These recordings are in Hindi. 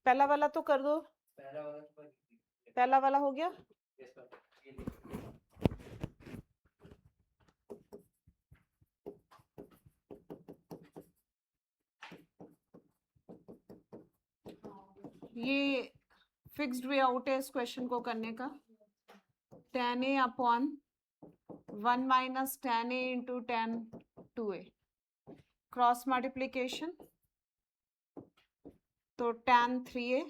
पहला वाला तो कर दो, पहला वाला हो गया। ये फिक्स्ड वे आउट है इस क्वेश्चन को करने का। tan a upon 1 minus tan a into tan 2a, cross multiplication तो tan 3a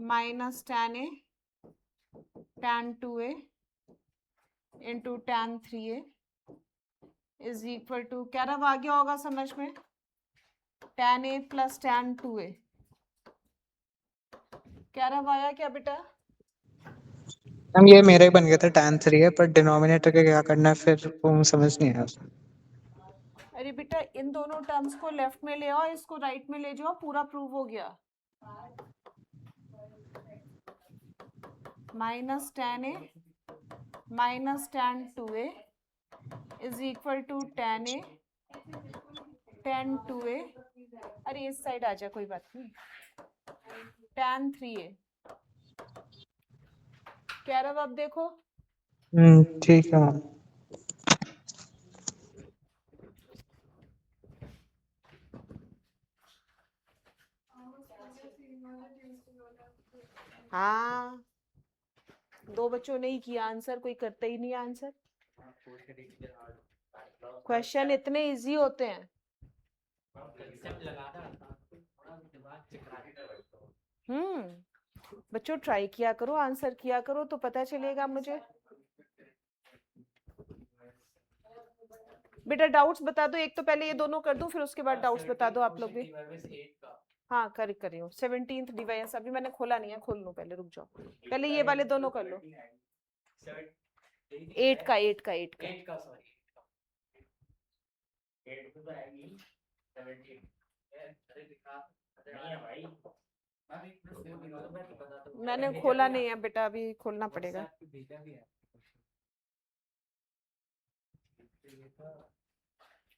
minus tan a tan 2a into tan 3a is equal to, क्या रब आ गया होगा समझ में, tan a plus tan 2a। क्या रब आया क्या बेटा? हम ये मेरा ही बन गया था tan 3 है, पर डिनोमिनेटर का क्या करना है फिर वो समझ नहीं आया। अरे बेटा इन दोनों टर्म्स को लेफ्ट में ले आओ, इसको राइट में ले जाओ, पूरा प्रूव हो गया। Minus tan a minus tan 2a is equal to tan a tan 2a, अरे इस साइड आ जा कोई बात नहीं, tan 3a। क्या रहा अब देखो, ठीक है मैम। हाँ दो बच्चों ने ही किया आंसर, कोई करता ही नहीं आंसर। क्वेश्चन इतने इजी होते हैं। बच्चों ट्राई किया करो, आंसर किया करो तो पता चलेगा मुझे। बेटा डाउट्स बता दो, एक तो पहले ये दोनों कर दूं फिर उसके बाद डाउट्स बता दो आप लोग भी। हाँ कर हो 17th डिवाइस अभी मैंने खोला नहीं है, खोल लो पहले, रुक जाओ पहले ये वाले दोनों कर लो। 8 का मैंने खोला नहीं है बेटा, अभी खोलना पड़ेगा।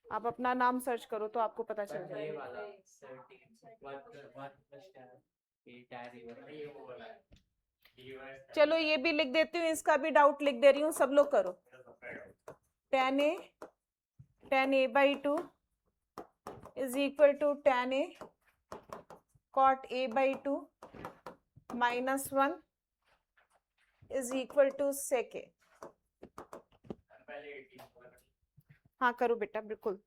आप अपना नाम सर्च करो तो आपको पता चल जाएगा। चलो ये भी लिख देती हूँ, इसका भी डाउट लिख दे रही हूँ, सब लोग करो। tan a by 2 is equal to tan a cot a by 2 minus 1 is equal to sec a। हाँ करो बेटा बिल्कुल।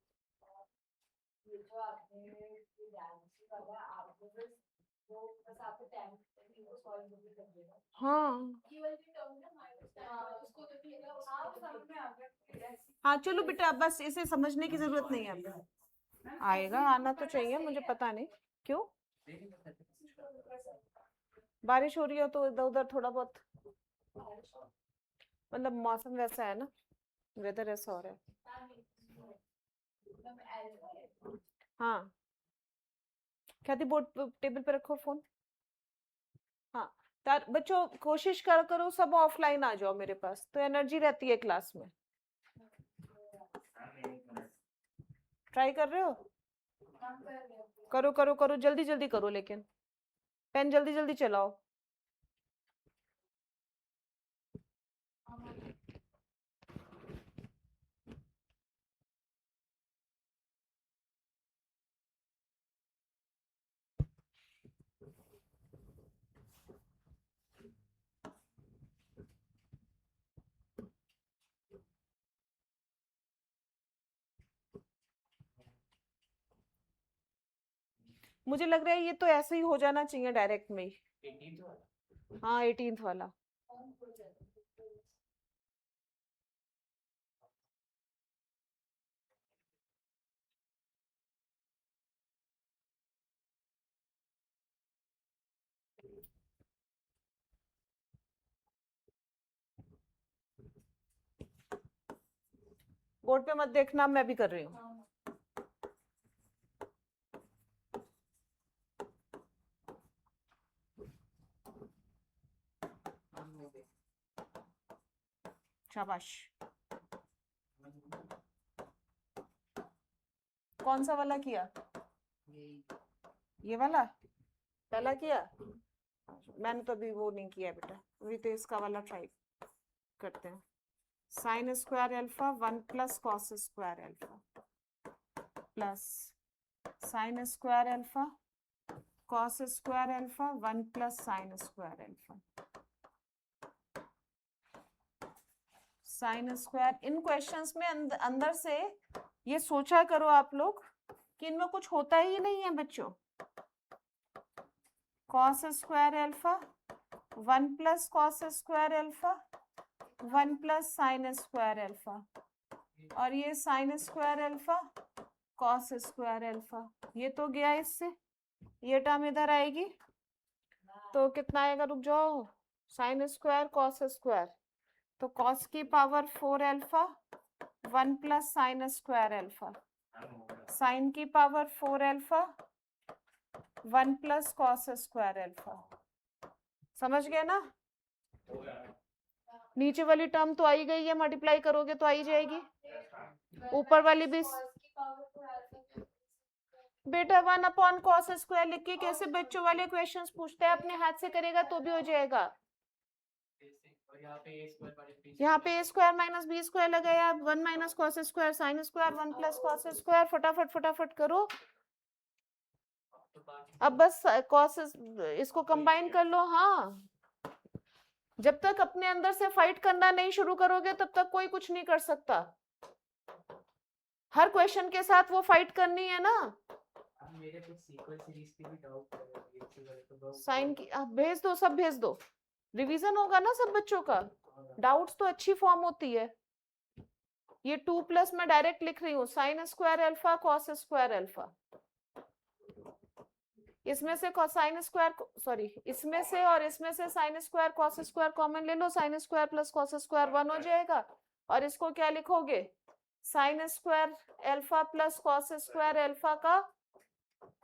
हाँ हाँ चलो बेटा बस इसे समझने की जरूरत नहीं है, आएगा, आना तो चाहिए, मुझे पता नहीं क्यों बारिश हो रही हो तो इधर उधर थोड़ा बहुत, मतलब मौसम वैसा है ना, वेदर ऐसा हो रहा है। हाँ ख्याति बोर्ड टेबल पे रखो फोन। हाँ तार बच्चों कोशिश करो सब ऑफलाइन आ जाओ मेरे पास, तो एनर्जी रहती है क्लास में। ट्राई कर रहे हो? करो जल्दी जल्दी करो, लेकिन पेन जल्दी जल्दी चलाओ। मुझे लग रहा है ये तो ऐसे ही हो जाना चाहिए डायरेक्ट में ही। हाँ 18th वाला। बोर्ड पे मत देखना, मैं भी कर रही हूँ। शाबाश। कौन सा वाला किया? ये वाला। पहला किया? मैंने तो अभी वो नहीं किया बेटा, अभी तो इसका वाला ट्राई करते हैं। Sine square alpha 1 plus cos square alpha plus sine square alpha cos square alpha 1 plus sine square alpha sine square. इन क्वेश्चंस में अंदर से ये सोचा करो आप लोग कि इनमें कुछ होता ही नहीं है बच्चों। Cos square alpha 1 plus cos square alpha 1 plus sine square alpha और ये sign square alpha cos square alpha, ये तो गया इससे, ये टर्म इधर आएगी तो कितना आएगा, रुक जाओ, साइन स्क्वायर कॉस स्क्वायर, तो कॉस की power 4 alpha 1 plus sine square alpha, sine की power 4 alpha 1 plus cos square alpha. समझ गए ना? नीचे वाली टर्म तो आई गई है, मल्टीप्लाई करोगे तो आई जाएगी, ऊपर वाली भी। बेटा 1 अपॉन कॉस स्क्वायर लिख के कैसे बच्चों वाले क्वेश्चंस पूछते हैं, अपने हाथ से करेगा तो भी हो जाएगा। यहाँ पे a square minus B square लगाया, 1 minus cos square sine square 1 plus cos square, फटाफट फटाफट करो। अब बस कॉस इसको कंबाइन कर लो। हाँ, जब तक अपने अंदर से फाइट करना नहीं शुरू करोगे तब तक कोई कुछ नहीं कर सकता। हर क्वेश्चन के साथ वो फाइट करनी है ना। मेरे कुछ सीक्वल सीरीज की भी डाउट है, साइन की आप भेज दो, सब भेज दो, रिवीजन होगा ना सब बच्चों का। डाउट्स तो अच्छी फॉर्म होती है। ये 2 प्लस मैं डायरेक्ट लिख रही हूँ, sign square alpha cos square alpha, इसमें से साइन स्क्वायर, सॉरी इसमें से और इसमें से sine square cos square common ले लो, sine square plus cos square 1 हो जाएगा। और इसको क्या लिखोगे, sine square alpha plus cos square alpha का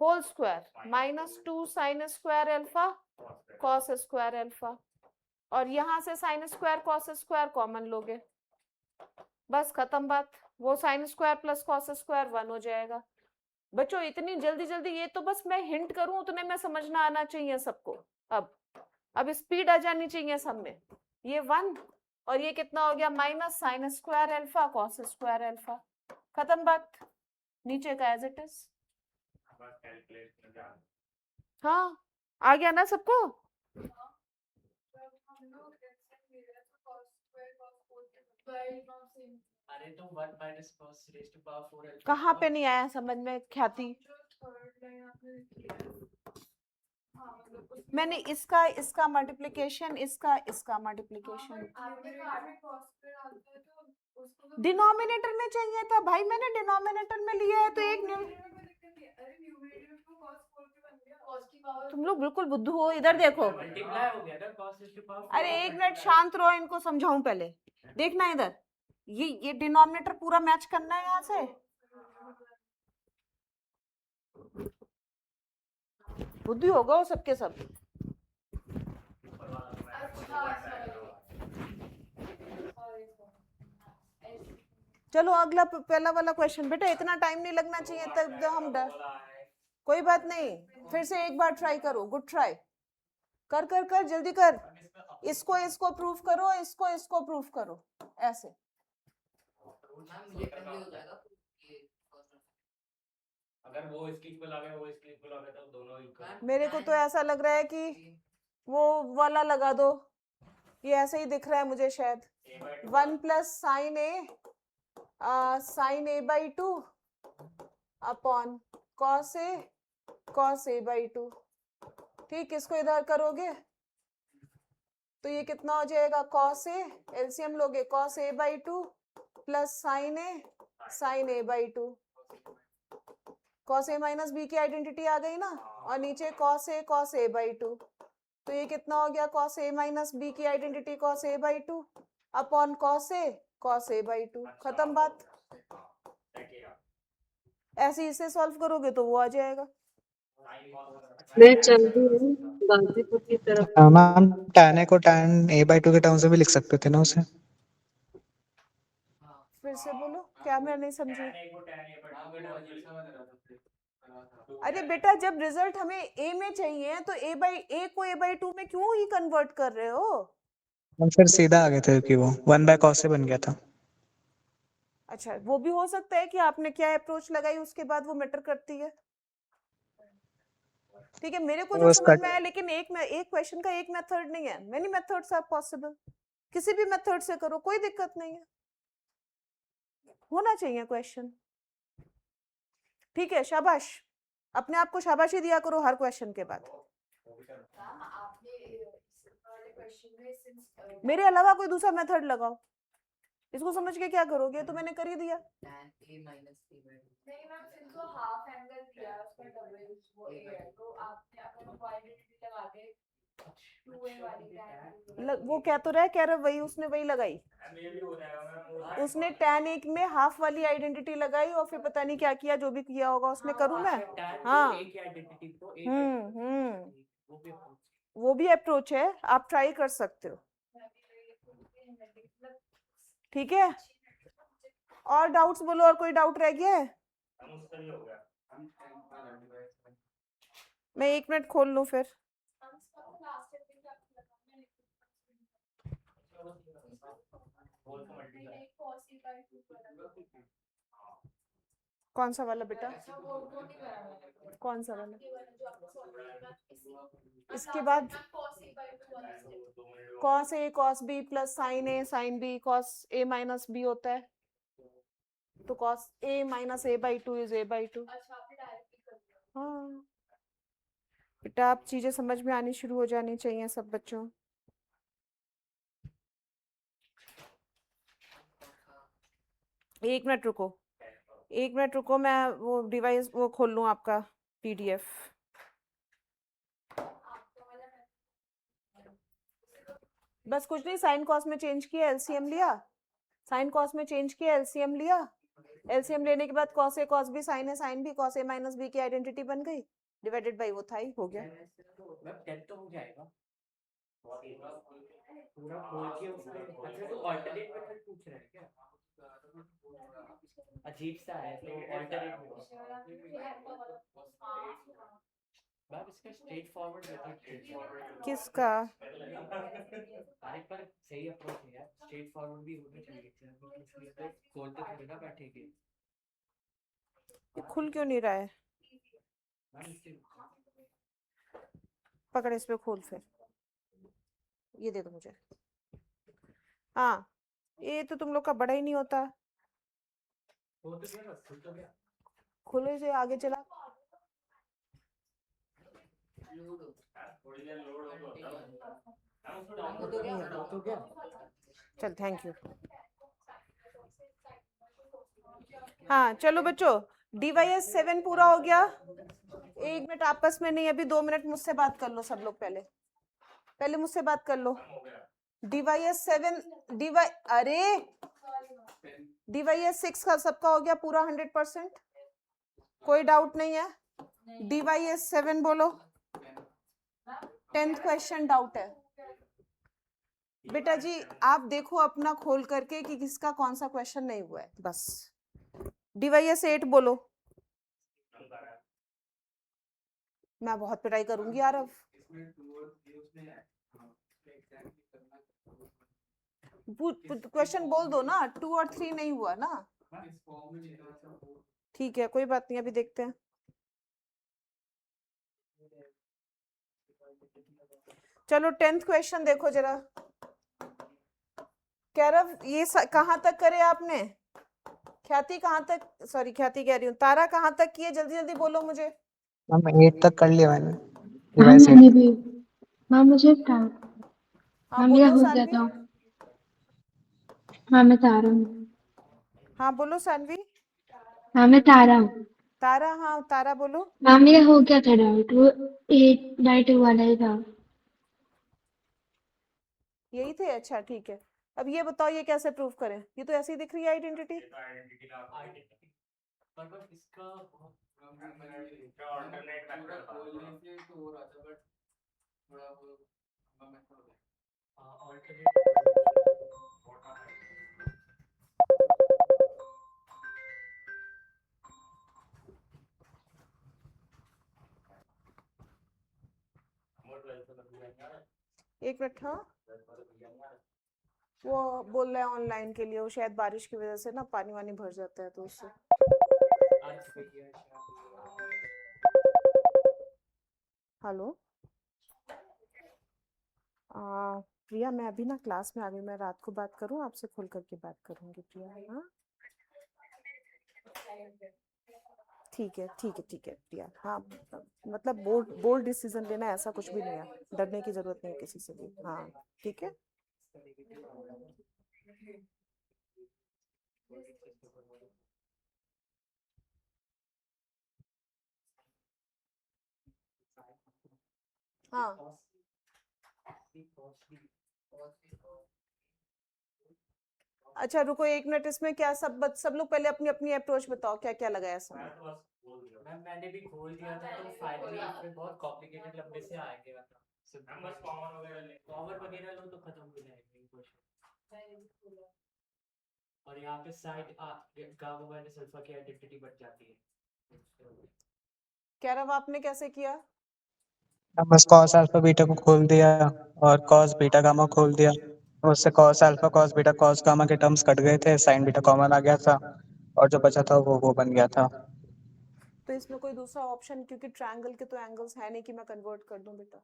whole square minus 2 sine square alpha cos square alpha, और यहां से sine square cos square common लोगे, बस खत्म बात। वो sine square plus cos square 1 हो जाएगा। बच्चों इतनी जल्दी जल्दी, ये तो बस मैं हिंट करूं उतने में समझना आना चाहिए सबको। अब स्पीड आ जानी चाहिए सब में। ये 1 और ये कितना हो गया, minus sine square alpha cos square alpha, खत्म बात। नीचे का एज इट इज। हाँ, आ गया ना सबको? अरे तो 1 minus cos raised to power 4 alpha कहाँ पे नहीं आया समझ में ख्याति? मैंने इसका मल्टीप्लिकेशन, इसका मल्टीप्लिकेशन डिनोमिनेटर में चाहिए था भाई, मैंने डिनोमिनेटर में लिया है तो एक तुम लोग बिल्कुल बुद्धू हो। इधर देखो, मल्टीप्लाई हो गया ना cos raised to power 4। अरे एक मिनट शांत रहो, इनको समझाऊं पहले। देखना इधर, ये डिनोमिनेटर पूरा मैच करना है यहाँ से। बुद्धि होगा वो सबके सब। चलो अगला पहला वाला क्वेश्चन। बेटा इतना टाइम नहीं लगना चाहिए तब हम डर, कोई बात नहीं, फिर से एक बार ट्राई करो, गुड ट्राई, कर कर कर जल्दी कर। इसको प्रूफ करो, इसको प्रूफ करो, ऐसे। अगर वो इसकी इक्वल आ गया, वो इसकी इक्वल आ गया तो दोनों इक्वल। मेरे को तो ऐसा लग रहा है कि वो वाला लगा दो, ये ऐसे ही दिख रहा है मुझे शायद। 1 plus sine A by 2 upon cos A by 2। ठीक, इसको इधर करोगे तो ये कितना हो जाएगा, कॉस ए, एलसीएम लोगे, cos A by 2 plus sine A by 2। Cos A minus B की आइडेंटिटी आ गई ना, और नीचे कॉस ए बाई 2, तो ये कितना हो गया, कॉस ए माइनस बी की identity cos A by 2 upon cos A by 2, खत्म बात। ऐसे इसे सॉल्व करोगे तो वो आ जाएगा। मैं चल रही हूँ गाजीपुर की तरफ। मैम tan a को tan a by 2 के टर्म से भी लिख सकते थे ना उसे। फिर से बोलो, क्या मैं नहीं समझी। अरे बेटा जब रिजल्ट हमें ए में चाहिए तो ए को a/2 में क्यों ही कन्वर्ट कर रहे हो? हम फिर सीधा आ गए थे कि वो 1/cos से बन गया था। अच्छा वो भी हो सकता है कि आपने क्या अप्रोच लगाई उसके बाद वो मैटर करती है। ठीक है मेरे को जो वो समझ में आया, लेकिन एक क्वेश्चन का एक मेथड नहीं है, मेनी मेथड्स आर पॉसिबल, किसी भी मेथड से करो कोई दिक्कत नहीं है, होना चाहिए क्वेश्चन। ठीक है शाबाश, अपने आप को शाबाशी दिया करो हर क्वेश्चन के बाद। मेरे अलावा कोई दूसरा मेथड लगाओ, इसको समझ के क्या करोगे, तो मैंने कर ही दिया। tan a minus a by 2 नहीं मैम जिनको हाफ एंगल दिया है उसका डबल वो ए है तो आपने अपना क्वाड्रेटिक लगा के 2a वाली tan वो क्या तो रहा, कह रहा वही उसने वही लगाई, उसने tan 1 में हाफ वाली आइडेंटिटी लगाई और फिर पता नहीं क्या किया, जो भी किया होगा उसमें करूं मैं। हाँ a की आइडेंटिटी को a by 2 वो भी अप्रोच है, आप ट्राई कर सकते हो। ठीक है और डाउट्स बोलो, और कोई डाउट रह गया है? मैं 1 मिनट खोल लूं फिर। कौन सा वाला बेटा, कौन सा वाला? इसके बाद cos a cos b plus sin a sin b cos a minus b होता है, तो cos a minus a/2 is a/2। हाँ बेटा आप चीजें समझ में आनी शुरू हो जानी चाहिए सब बच्चों। एक मिनट रुको, एक मिनट रुको, मैं वो डिवाइस वो खोल लूँ आपका PDF। बस कुछ नहीं, साइन कॉस में चेंज किया, एलसीएम लिया, साइन कॉस में चेंज किया, एलसीएम लिया, एलसीएम लेने के बाद cos a cos b sin a sin b cos a minus b की आइडेंटिटी बन गई, डिवाइडेड बाय वो था ही, हो गया। मतलब 10 तो हो जाएगा पूरा खोल के उसमें। अच्छा तो अल्टरनेट मेथड पूछ रहा है क्या? अजीब सा है तो अल्टरनेट मैम इसका स्ट्रेट फॉरवर्ड मेथड किसका? अरे पर सही अप्रोच है यार, स्ट्रेट फॉरवर्ड भी होना चाहिए, तो खोलते थोड़े ना बैठेंगे। ये खुल क्यों नहीं रहा है? मैम इससे पकड़ इस पे खोल, फिर ये दे दो मुझे। हाँ ये तो तुम लोग का बड़ा ही नहीं होता, हो तो गया, बस खुल तो गया। खुले से आगे चला। तो गया। चल थैंक यू। हाँ चलो बच्चों, DYS 7 पूरा हो गया। 1 मिनट आपस में नहीं, अभी 2 मिनट मुझसे बात कर लो सब लोग, पहले मुझसे बात कर लो। DYS 7 अरे DYS 6 का सबका हो गया पूरा 100%, कोई डाउट नहीं है। DYS 7 बोलो, 10th क्वेश्चन डाउट है बेटा जी, आप देखो अपना खोल करके कि किसका कौन सा क्वेश्चन नहीं हुआ है बस। DYS 8 बोलो, मैं बहुत पिटाई करूंगी यार अब। क्वेश्चन बोल दो ना, 2 और 3 नहीं हुआ ना, ठीक है कोई बात नहीं, अभी देखते हैं। चलो 10th क्वेश्चन देखो जरा। कैरव ये कहाँ तक करे आपने? ख्याति कहाँ तक, सॉरी ख्याति कह रही हूँ, तारा कहाँ तक किए, जल्दी जल्दी बोलो मुझे। मैम 8 तक कर लिया मैंने। मैम डिवाइस मैंने भी, मैम मुझे हाँ मैम मेरा बोलो हो गया सानवी। था। मैम मैं तारा हूँ। हाँ बोलो सानवी। मैम मैं तारा हूँ। तारा, हाँ तारा बोलो। मैम मेरा हो गया था डाउट, वो 8/2 वाला ही था। यही थे, अच्छा ठीक है। अब ये बताओ ये कैसे प्रूव करें, ये तो ऐसी दिख रही है आइडेंटिटी। पर इसका एक मिनट। हाँ, वो बोल रहा है ऑनलाइन के लिए, वो शायद बारिश की वजह से ना पानी वानी भर जाता है तो उससे। हेलो प्रिया, मैं अभी ना क्लास में आ गई, मैं रात को बात करूँ आपसे, खुल करके बात करूंगी प्रिया। हाँ ठीक है ठीक है ठीक है प्रिया। हाँ मतलब बोल्ड बोल्ड डिसीजन लेना है, ऐसा कुछ भी नहीं है, डरने की जरूरत नहीं है किसी से भी। हाँ ठीक है। हाँ अच्छा रुको एक मिनट, इसमें क्या सब लोग पहले अपनी अपनी अप्रोच बताओ, क्या क्या लगाया समय। मैम मैंने भी खोल दिया था तो फाइनली इसमें बहुत कॉम्प्लिकेटेड लंबे से आएंगे, मतलब बस कॉमन वगैरह लो तो खत्म हो जाएगा ये क्वेश्चन। और यहाँ पे साइड गामा माइनस अल्फा की आइडेंटिटी बन जाती है। कह रहा आपने कैसे किया? बस कॉस अल्फा बीटा को खोल दिया और कॉस बीटा गामा खोल दिया, उससे cos alpha cos beta cos gamma के टर्म्स कट गए थे, साइन बीटा कॉमन आ गया था और जो बचा था वो बन गया था। तो इसमें कोई दूसरा ऑप्शन, क्योंकि ट्रायंगल के तो एंगल्स है नहीं कि मैं कन्वर्ट कर दूं बेटा,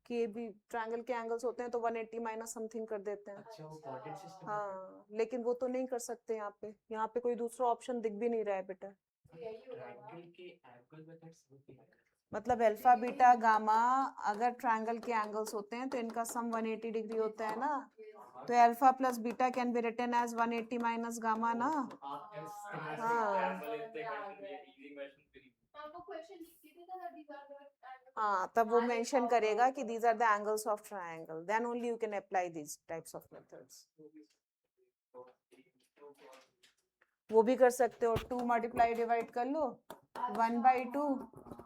कि भी ट्रायंगल के एंगल्स होते हैं तो 180 माइनस समथिंग कर देते हैं। अच्छा वो कोऑर्डिनेट सिस्टम। हाँ लेकिन वो तो नहीं कर सकते यहाँ पे कोई दूसरा ऑप्शन दिख भी नहीं रहा है बेटा। ट्रायंगल के एंगल मेथड्स होती है। मतलब अल्फा बीटा गामा अगर ट्रायंगल के एंगल्स होते हैं तो इनका सम 180 डिग्री होता है ना, तो alpha plus beta can be written as 180 minus gamma ना। हाँ हाँ तब वो मेंशन करेगा कि these are the angles of triangle, then only you can apply these types of methods। वो भी कर सकते हो, 2 मल्टीप्लाई डिवाइड कर लो 1/2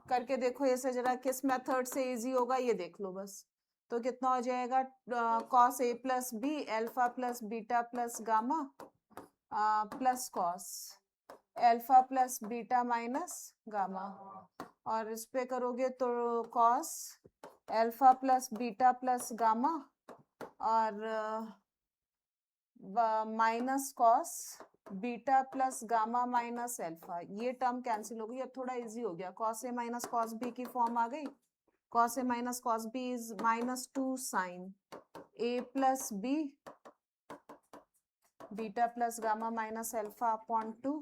करके देखो इसे जरा किस मेथड से इजी होगा, ये देख लो बस। तो कितना हो जाएगा, कॉस ए plus B alpha plus beta plus gamma plus cos alpha plus beta minus gamma, और इस पे करोगे तो cos alpha plus beta plus gamma और minus cos beta plus gamma minus alpha, ये टर्म कैंसिल हो गई। अब थोड़ा इजी हो गया, कॉस ए माइनस कॉस बी की फॉर्म आ गई। Cos A minus cos B is -2 sine A plus B beta plus gamma minus alpha upon 2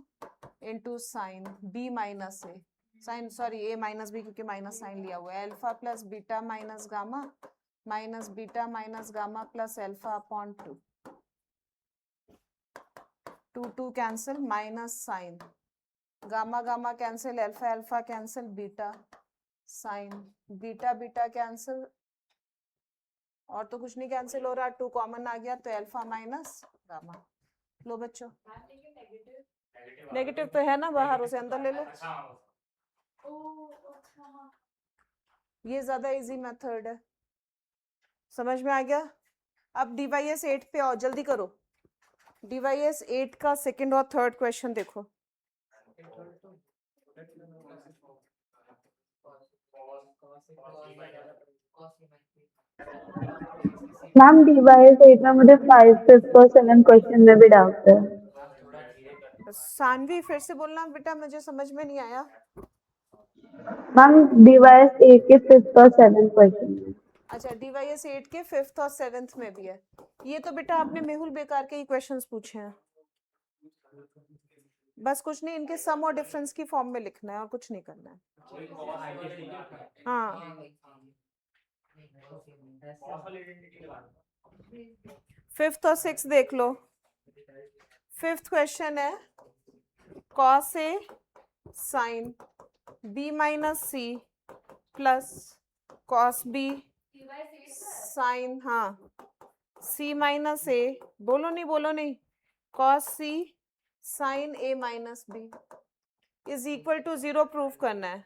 into sine B minus A, sine sorry A minus B क्योंकि माइनस साइन लिया हुआ है, alpha plus beta minus gamma minus beta minus gamma plus alpha upon 2, 2 cancel minus sine gamma gamma cancel alpha alpha cancel beta sine beta beta cancel, और तो कुछ नहीं कैंसिल हो रहा, 2 कॉमन आ गया तो अल्फा माइनस गामा। लो बच्चों नेगेटिव तो है ना बाहर, उसे अंदर ले लो। ये ज्यादा इजी मेथड है, समझ में आ गया। अब डीवाईएस 8 पे आओ, जल्दी करो। डीवाईएस 8 का सेकंड और थर्ड क्वेश्चन देखो। मैम डीवाईएस 8 में मुझे 5, 5th और 7th क्वेश्चन में भी डाउट है। सानवी फिर से बोलना बेटा, मुझे समझ में नहीं आया। मैम डीवाईएस 8 के 5th और 7th क्वेश्चन में। अच्छा डीवाईएस 8 के 5th और 7th में भी है। ये तो बेटा आपने मेहुल बेकार के ही क्वेश्चंस पूछे हैं, बस कुछ नहीं, इनके सम और डिफरेंस की फॉर्म में लिखना है और कुछ नहीं करना है। हाँ 5th और 6th देख लो। 5th क्वेश्चन है cos A sine B minus C plus cos B sine, हाँ सी माइनस ए, बोलो नहीं cos C sine A minus B is equal to 0 proof करना है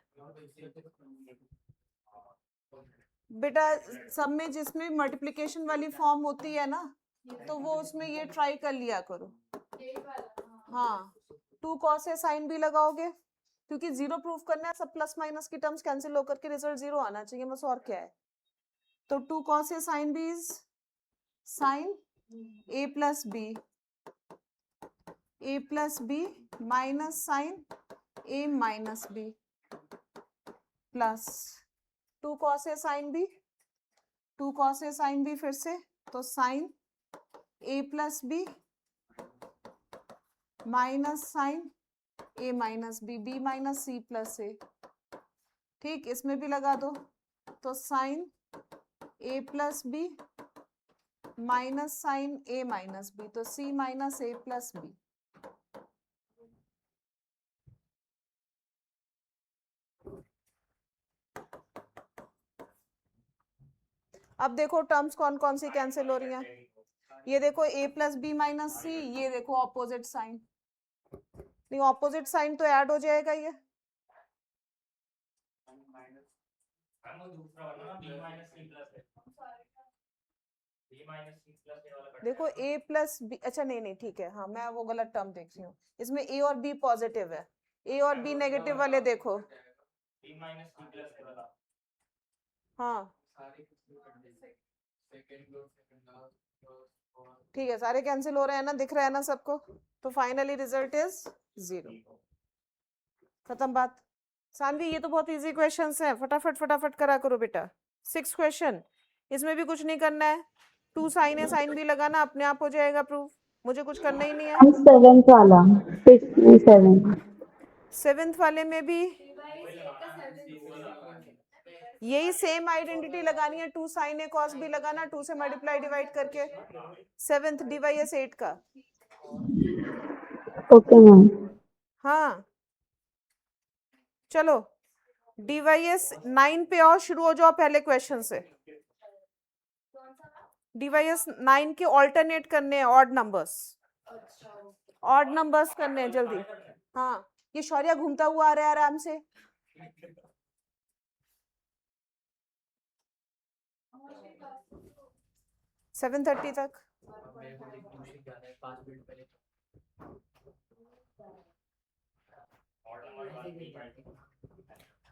बेटा। सब में जिसमें मल्टीप्लिकेशन वाली फॉर्म होती है ना, तो वो उसमें ये ट्राई कर लिया करो। हाँ 2 कॉस ए साइन बी लगाओगे, क्योंकि 0 प्रूफ करना है, सब प्लस माइनस की टर्म्स कैंसिल होकर के रिजल्ट 0 आना चाहिए, बस और क्या है। तो 2 cos A sin B is sin A plus B. A plus B minus sin A minus B plus 2 cos A sin B. 2 cos A sin B फिर से तो sin A plus B minus sine A minus B, B minus C plus A. ठीक, इसमें भी लगा दो तो sine A plus B minus sine A minus B, तो C minus A plus B. अब देखो टर्म्स कौन कौन सी कैंसिल हो रही हैं. ये देखो A plus B minus C, ये देखो ऑपोजिट साइन. नहीं, ऑपोजिट साइन तो ऐड हो जाएगा ये. देखो A प्लस B, अच्छा नहीं नहीं ठीक है, हाँ मैं वो गलत टर्म देख रही हूँ. इसमें A और B पॉजिटिव है, A और B नेगेटिव वाले देखो. हाँ ठीक है, सारे कैंसिल हो रहे हैं ना, दिख रहा है ना सबको. तो फाइनली रिजल्ट इज 0. खत्म बात. सानवी ये तो बहुत इजी क्वेश्चंस हैं, फटाफट फटाफट करा करो बेटा. 6 क्वेश्चन, इसमें भी कुछ नहीं करना है. 2 साइन है साइन भी लगाना, अपने आप हो जाएगा प्रूफ. मुझे कुछ करना ही नहीं है. 7th वाला 637 7th वाले में भी यही सेम आइडेंटिटी लगानी है. 2 साइन ए कॉस भी लगाना, 2 से मल्टीप्लाई डिवाइड करके. 7th डिवाइस 8 का. Okay ma'am. हाँ चलो डिवाइस 9 पे और शुरू हो जाओ पहले क्वेश्चन से. डिवाइस 9 के ऑल्टरनेट करने हैं, ऑड नंबर्स. ऑड नंबर्स करने हैं जल्दी. हाँ ये शौर्य घूमता हुआ आ रहा है आराम से. सेवन 30 तक.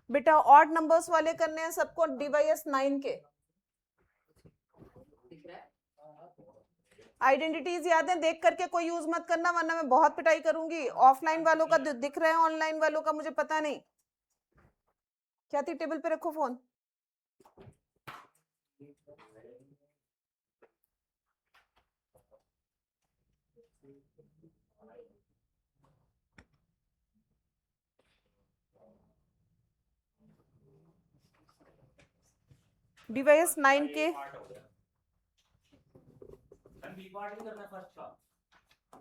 बेटा ऑड नंबर्स वाले करने हैं सबको, डिवाइस 9 के. आइडेंटिटीज याद है, देख करके कोई यूज मत करना वरना मैं बहुत पिटाई करूंगी. ऑफलाइन वालों का दिख रहा है, ऑनलाइन वालों का मुझे पता नहीं. क्या थी, टेबल पे रखो फोन. डिवाइस 9 के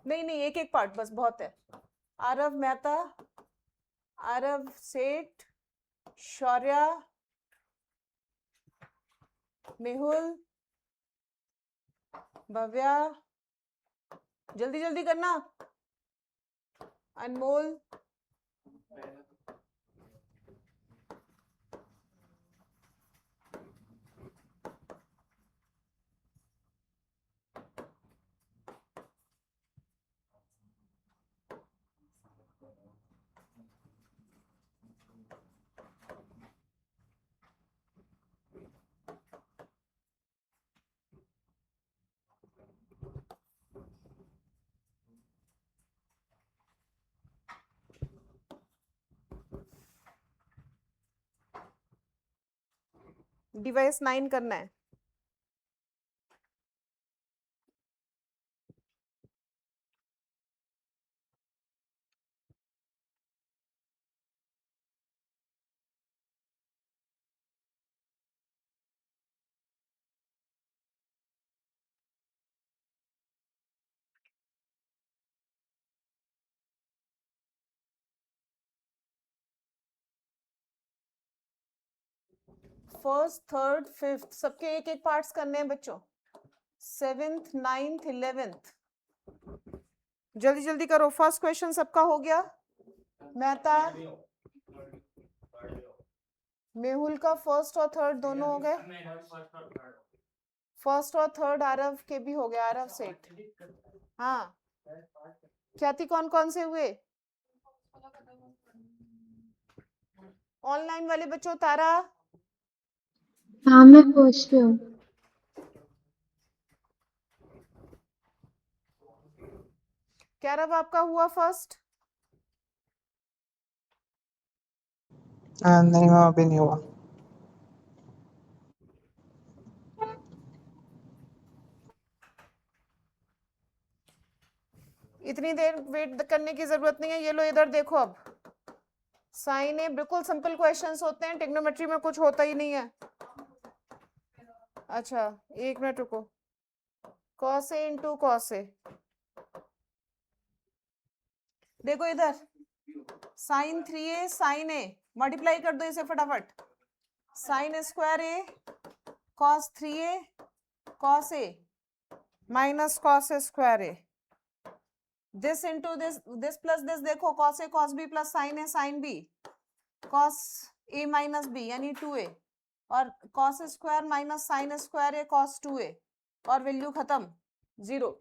नहीं नहीं एक एक पार्ट बस बहुत है. आरव मेहता, आरव सेठ, शौर्य, मेहुल, भव्या, जल्दी जल्दी करना. अनमोल, डिवाइस 9 करना है. फर्स्ट, थर्ड, फिफ्थ सबके एक एक पार्ट्स करने हैं बच्चों. 7th, 9th, 11th जल्दी जल्दी करो. फर्स्ट क्वेश्चन सबका हो गया. मेहता, मेहुल का फर्स्ट और थर्ड दोनों हो गए. फर्स्ट और थर्ड आरव के भी हो गए. आरव सेठ. हाँ ख्याति कौन कौन से हुए ऑनलाइन वाले बच्चों? तारा, हाँ मैं पूछ रही हूँ। क्या रब आपका हुआ फर्स्ट? नहीं मैम अभी नहीं हुआ। इतनी देर वेट करने की जरूरत नहीं है। ये लो इधर देखो, अब साइन ए बिल्कुल सिंपल क्वेश्चंस होते हैं, ट्रिग्नोमेट्री में कुछ होता ही नहीं है। अच्छा एक मिनट रुको, कॉस ए इंटू कॉस ए, देखो इधर साइन 3a साइन ए, मल्टीप्लाई कर दो इसे फटाफट, sine square A cos 3a cos A minus cos square A, this into this plus this, देखो कॉस ए cos B plus sine B cos ए माइनस बी यानी 2a, और cos square minus sine square A cos 2a, और वैल्यू खत्म 0।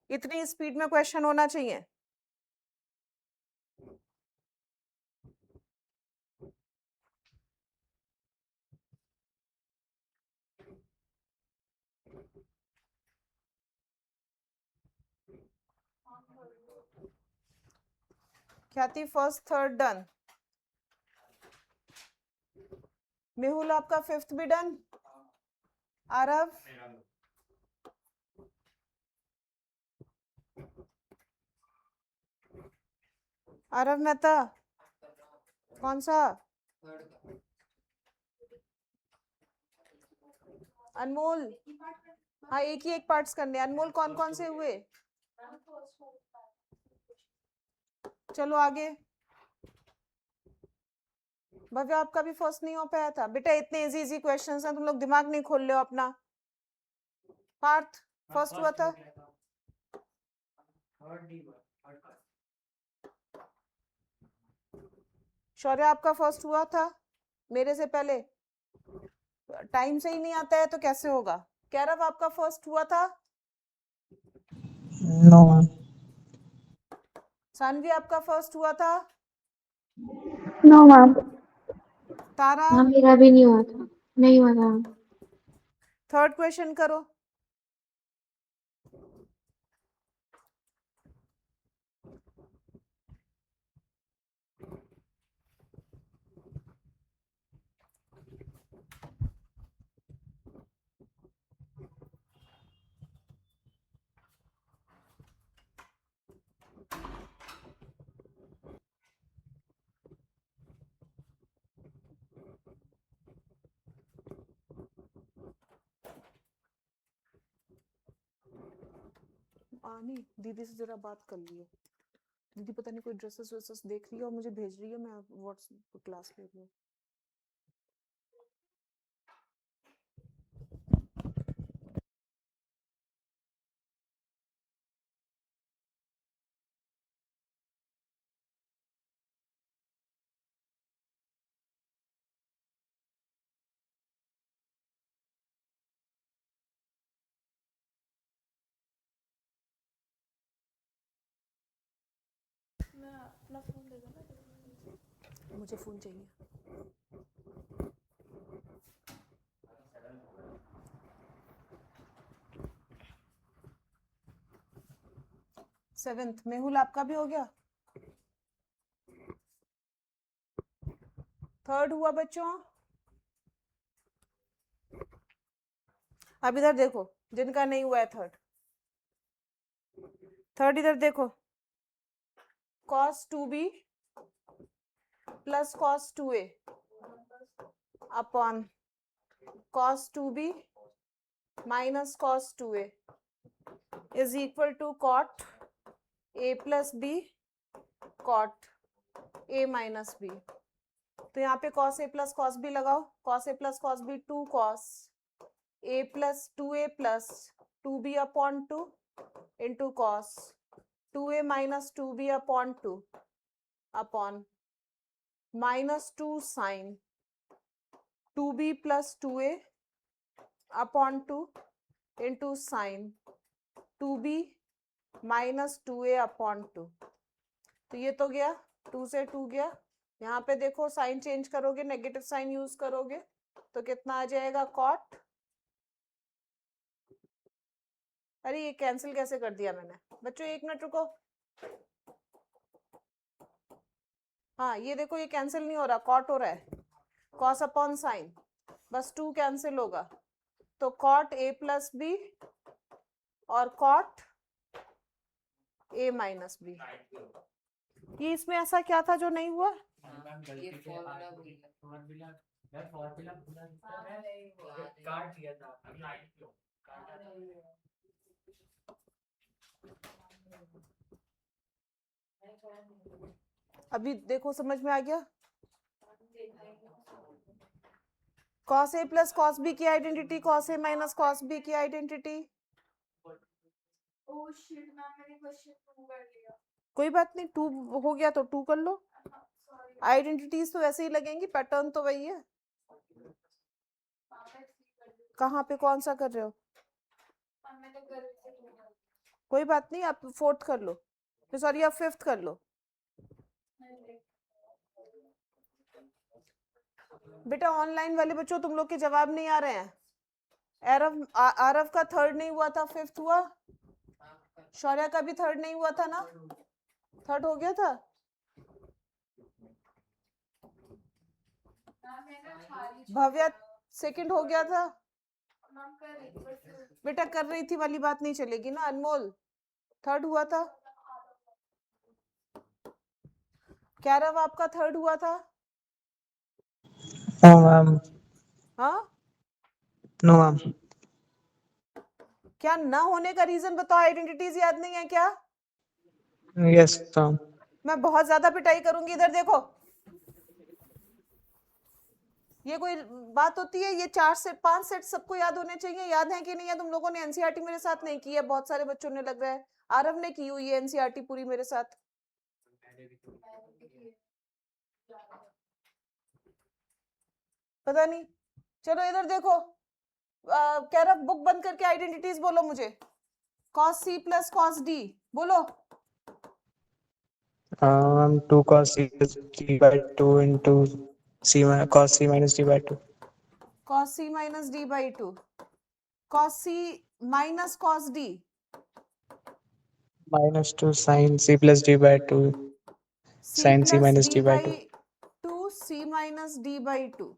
इतनी स्पीड में क्वेश्चन होना चाहिए। ख्याति फर्स्ट थर्ड डन, मेहुल आपका फिफ्थ भी डन, आरव आरव मेहता कौन सा, अनमोल, हाँ एक ही एक पार्ट्स करने, अनमोल कौन कौन से हुए, चलो आगे। भव्य आपका भी फर्स्ट नहीं हो पाया था बेटा, इतने इजी इजी क्वेश्चंस हैं, तुम लोग दिमाग नहीं खोल रहे हो अपना। पार्थ फर्स्ट हुआ था, शौर्य आपका फर्स्ट हुआ था मेरे से पहले, टाइम से ही नहीं आता है तो कैसे होगा। कैरव आपका फर्स्ट हुआ था, नो मैम। सानवी आपका फर्स्ट हुआ था, नो मैम। तारा हाँ मेरा भी नहीं हुआ था, नहीं हुआ था। थर्ड क्वेश्चन करो। आनी दीदी से जरा बात कर लियो, दीदी पता नहीं कोई ड्रेसेस वेसेस देख रही है और मुझे भेज रही है, मैं व्हाट्सएप क्लास ले रही हूँ। मैं अपना फोन दे दो ना, मुझे फोन चाहिए। सेवेंथ मेहुल आपका भी हो गया, थर्ड हुआ बच्चों। अब इधर देखो जिनका नहीं हुआ है थर्ड, थर्ड इधर देखो, cos 2b plus cos 2a upon cos 2b minus cos 2a is equal to cot a plus b cot a minus b। तो यहाँ पे cos a plus cos b लगाओ, cos a plus cos b 2 cos a plus 2a plus 2b upon 2 into cos 2a minus 2b upon 2 upon minus 2 sine 2b plus 2a upon 2 into sine 2b minus 2a upon 2। तो ये तो गया, 2 से 2 गया, यहाँ पे देखो साइन चेंज करोगे नेगेटिव साइन यूज करोगे तो कितना आ जाएगा कॉट, अरे ये कैंसिल कैसे कर दिया मैंने बच्चों, एक मिनट रुको। हाँ ये देखो ये कैंसिल नहीं हो रहा, कॉट हो रहा है, कॉस अपॉन साइन, बस 2 कैंसिल होगा, तो कॉट ए प्लस बी और कॉट ए माइनस बी। ये इसमें ऐसा क्या था जो नहीं हुआ? ये फॉर्मूला भूला काट दिया था काटा था। अभी देखो समझ में आ गया? कॉस ए प्लस कॉस बी की identity, cos A minus cos B की आइडेंटिटी। ओह शिट मैम, मैंने क्वेश्चन 2 कर लिया। कोई बात नहीं, 2 हो गया तो 2 कर लो, सॉरी आइडेंटिटीज तो वैसे ही लगेंगी, पैटर्न तो वही है। कहाँ पे कौन सा कर रहे हो? मैं तो कर रही थी। कोई बात नहीं, आप 4th कर लो, सॉरी आप 5th कर लो। बेटा ऑनलाइन वाले बच्चों तुम लोग के जवाब नहीं आ रहे हैं। आरव का 3rd नहीं हुआ था, 5th हुआ। शौर्या का भी 3rd नहीं हुआ था ना, 3rd हो गया था। भव्या 2nd हो गया था। बेटा कर रही थी वाली बात नहीं चलेगी ना। अनमोल 3rd हुआ था। कैरव आपका 3rd हुआ था। नो मैम, हाँ नो मैम। क्या ना होने का रीजन बताओ, आइडेंटिटीज याद नहीं है क्या? Yes ma'am. मैं बहुत ज्यादा पिटाई करूंगी, इधर देखो। ये कोई बात होती है? ये 4 सेट 5 सेट सबको याद होने चाहिए, याद है कि नहीं है? तुम लोगों ने एनसीईआरटी मेरे साथ नहीं की है, बहुत सारे बच्चों ने लग रहा है। आरव ने की हुई है एनसीईआरटी पूरी मेरे साथ। पता नहीं, चलो इधर देखो। कह रहा बुक बंद करके आइडेंटिटीज बोलो मुझे। Cos C plus cos D बोलो। 2 cos c plus d by 2 into cos c minus d by 2. Cos C minus D by 2, cos C minus cos D, Minus 2 sin c plus d by 2. C Sin c plus minus D d by 2. By 2, C minus D by 2,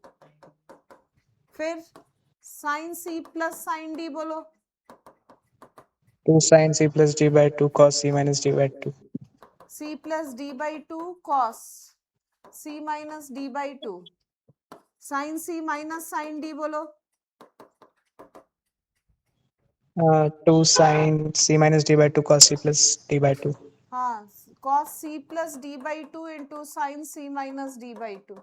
फिर sine C plus sine D बोलो। 2 sin c plus d by 2 cos c minus d by 2. C plus D by 2 cos C minus D by 2, sine C minus sine D बोलो। 2 sin c minus d by 2 cos c plus d by 2. हाँ, cos c plus D by 2 into sine C minus D by 2।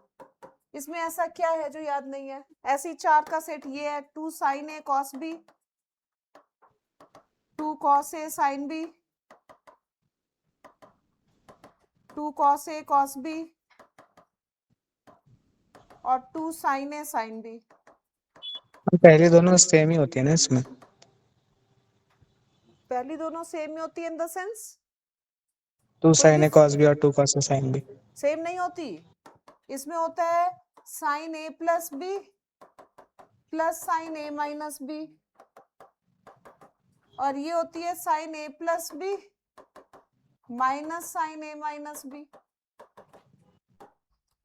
इसमें ऐसा क्या है जो याद नहीं है? ऐसी 4 का सेट ये है, 2 sine A cos B, 2 cos A sine b, 2 cos A cos B और 2 साइन ए साइन बी। पहली दोनों सेम ही होती है ना इसमें? पहली दोनों सेम ही होती है in the sense 2 sin a cos b और 2 cos a sin b. Same नहीं होती। इसमें होता है साइन ए प्लस बी प्लस साइन ए माइनस बी, और ये होती है साइन ए प्लस बी माइनस साइन ए माइनस बी।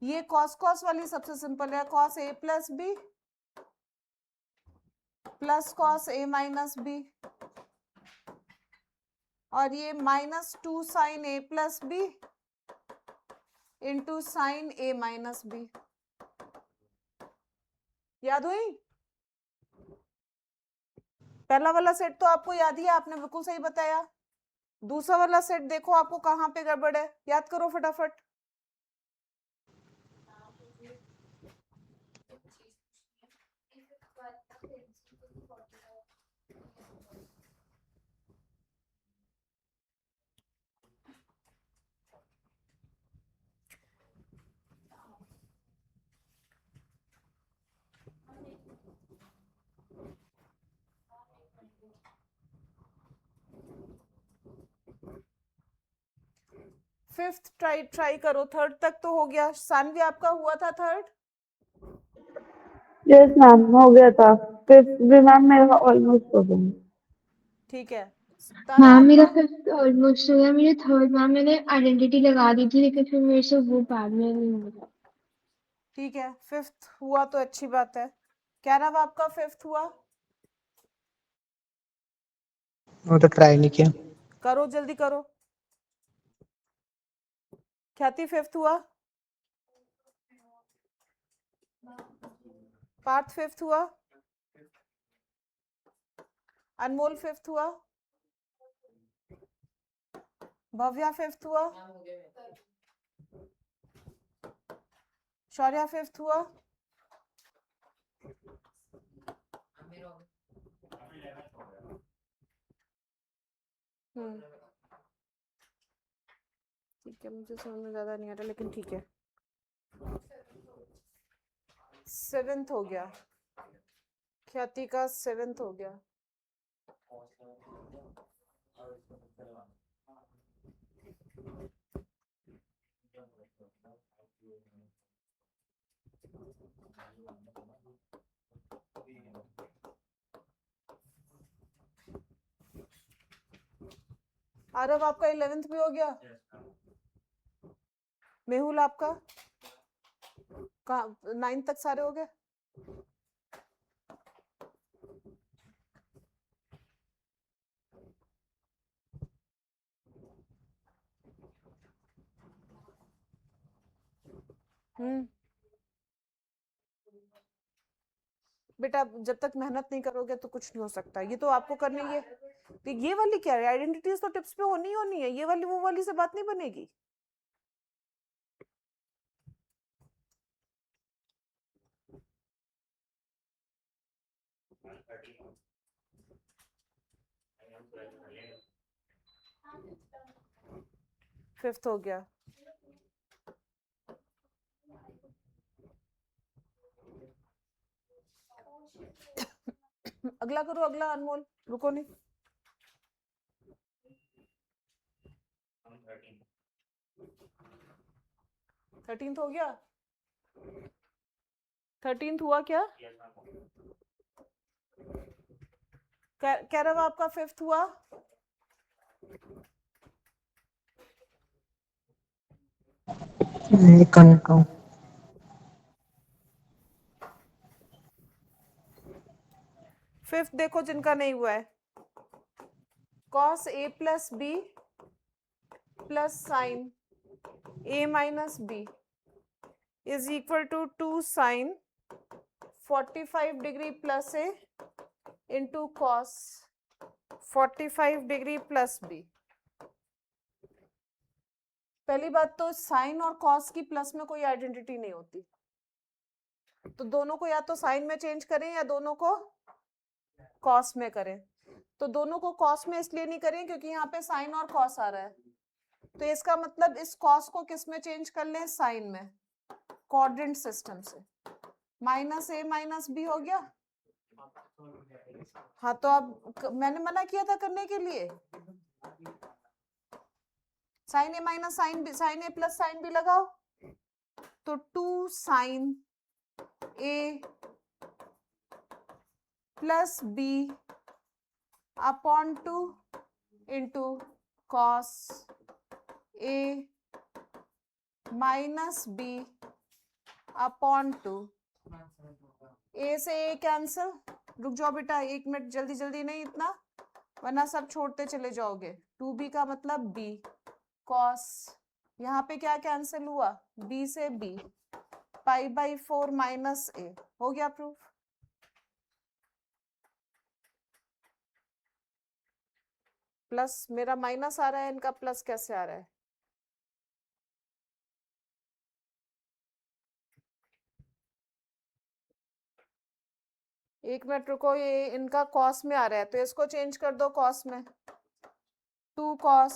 ये कॉस कॉस वाली सबसे सिंपल है, cos A plus B plus cos A minus B, और ये माइनस 2 साइन ए प्लस बी इंटू साइन ए माइनस बी। याद हुई? पहला वाला सेट तो आपको याद ही है, आपने बिल्कुल सही बताया। दूसरा वाला सेट देखो आपको कहाँ पे गड़बड़ है, याद करो फटाफट। फिफ्थ ट्राई करो, 3rd तक तो हो गया। सानवी आपका हुआ था 3rd? यस मैम हो गया था। फिफ्थ भी मैम मेरा ऑलमोस्ट हो गया। ठीक है तारा मैम मेरा आपका? फिफ्थ ऑलमोस्ट हो गया। मेरे थर्ड मैम मैंने आइडेंटिटी लगा दी थी, लेकिन फिर मेरे से वो बाद में नहीं हुआ। ठीक है फिफ्थ हुआ तो अच्छी बात है। क्या नाम आपका फिफ्थ हुआ? वो तो ट्राई नहीं किया। करो जल्दी करो। ख्याति फिफ्थ हुआ? पार्थ फिफ्थ हुआ? अनमोल फिफ्थ हुआ? भव्या फिफ्थ हुआ? शौर्या फिफ्थ हुआ? ठीक है मुझे समझ में ज्यादा नहीं आ रहा लेकिन ठीक है। सेवेंथ हो गया, ख्याति का सेवेंथ हो गया। आरव आपका 11th भी हो गया। मेहुल आपका कहाँ 9th तक सारे हो गए? बेटा जब तक मेहनत नहीं करोगे तो कुछ नहीं हो सकता। ये तो आपको करनी है। तो ये वाली क्या है, आइडेंटिटीज तो टिप्स पे होनी ही होनी है। ये वाली वो वाली से बात नहीं बनेगी। फिफ्थ हो गया। अगला करो, अगला अनमोल, रुको नहीं। 13th हो गया। 13th हुआ क्या? कैरव आपका फिफ्थ हुआ? कंट्रोल फिफ्थ देखो जिनका नहीं हुआ है, cos a plus B plus sine a minus B is equal to 2 sine 45 degree plus A into cos 45 degree plus B. पहली बात तो साइन और कॉस की प्लस में कोई आइडेंटिटी नहीं होती, तो दोनों को या तो साइन में चेंज करें या दोनों को कॉस में करें। तो दोनों को कॉस में इसलिए नहीं करें क्योंकि यहाँ पे साइन और कॉस आ रहा है, तो इसका मतलब इस कॉस को किस में चेंज कर लें, साइन में, कोऑर्डिनेट सिस्टम से। माइनस ए माइनस बी हो गया। हाँ तो अब मैंने मना किया था करने के लिए, साइन ए माइनस साइन बी, साइन ए प्लस साइन बी लगाओ, तो 2 sine A plus B upon 2 into cos A minus B upon 2। A से ए कैंसिल। रुक जाओ बेटा 1 मिनट, जल्दी जल्दी नहीं इतना, वरना सब छोड़ते चले जाओगे। 2b का मतलब b कॉस, यहाँ पे क्या कैंसिल हुआ, b से b, पाई बाई 4 माइनस ए। हो गया प्रूफ। प्लस मेरा माइनस आ रहा है, इनका प्लस कैसे आ रहा है? एक मिनट रुको, ये इनका कॉस में आ रहा है तो इसको चेंज कर दो कॉस में। 2 cos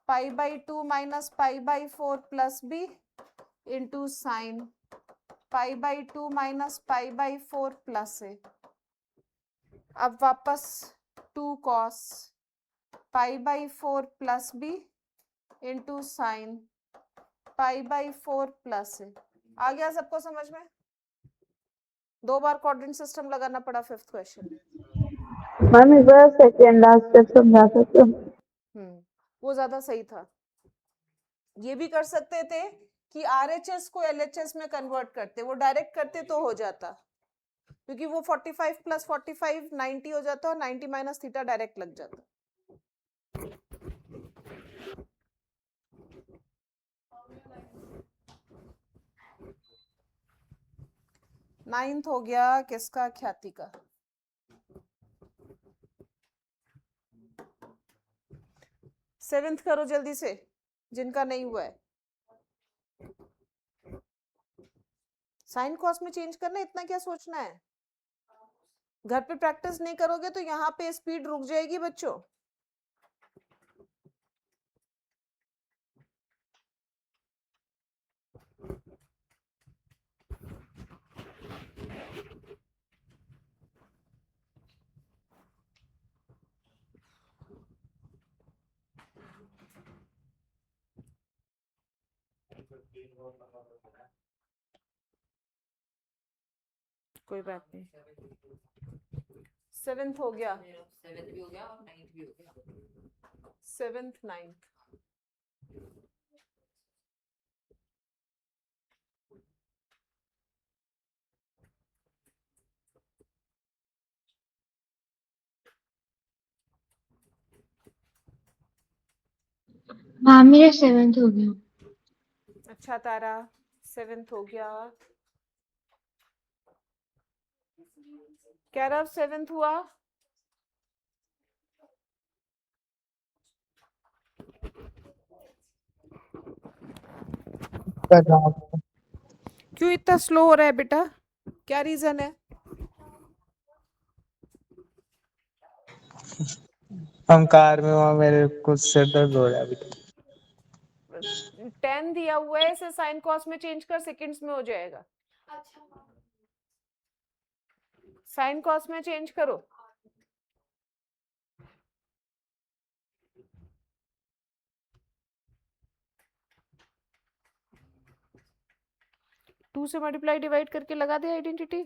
pi by 2 minus pi by 4 plus b into sine pi by 2 minus pi by 4 plus a. अब वापस 2 cos pi by 4 plus b into sine pi by 4 plus a. आ गया सबको समझ में? 2 बार क्वाड्रेंट सिस्टम लगाना पड़ा 5th क्वेश्चन। मैम एक बार सेकेंड लास्ट स्टेप समझा सकते हो? वो ज्यादा सही था। ये भी कर सकते थे कि RHS को LHS में कन्वर्ट करते, वो डायरेक्ट करते तो हो जाता, क्योंकि वो 45 + 45 90 हो जाता और 90 माइनस थीटा डायरेक्ट लग जाता। नाइन्थ हो गया किसका? ख्याति का। सेवेंथ करो जल्दी से जिनका नहीं हुआ है। साइन कॉस में चेंज करना, इतना क्या सोचना है? घर पे प्रैक्टिस नहीं करोगे तो यहाँ पे स्पीड रुक जाएगी बच्चों। कोई बात नहीं। 7th हो गया। 7th भी हो गया और 9th भी हो गया। 7th 9th। हाँ मेरा 7th हो गया। अच्छा तारा 7th हो गया। क्या रहा 7th हुआ? क्यों इतना स्लो हो रहा है बेटा? क्या रीजन है? हम कार में, वहाँ मेरे कुछ सिर दर्द हो रहा है अभी। 10 दिया हुआ है, इसे साइन कॉस में चेंज कर, सेकंड्स में हो जाएगा। साइन कॉस में चेंज करो। टू से मल्टीप्लाई डिवाइड करके लगा दे आइडेंटिटी।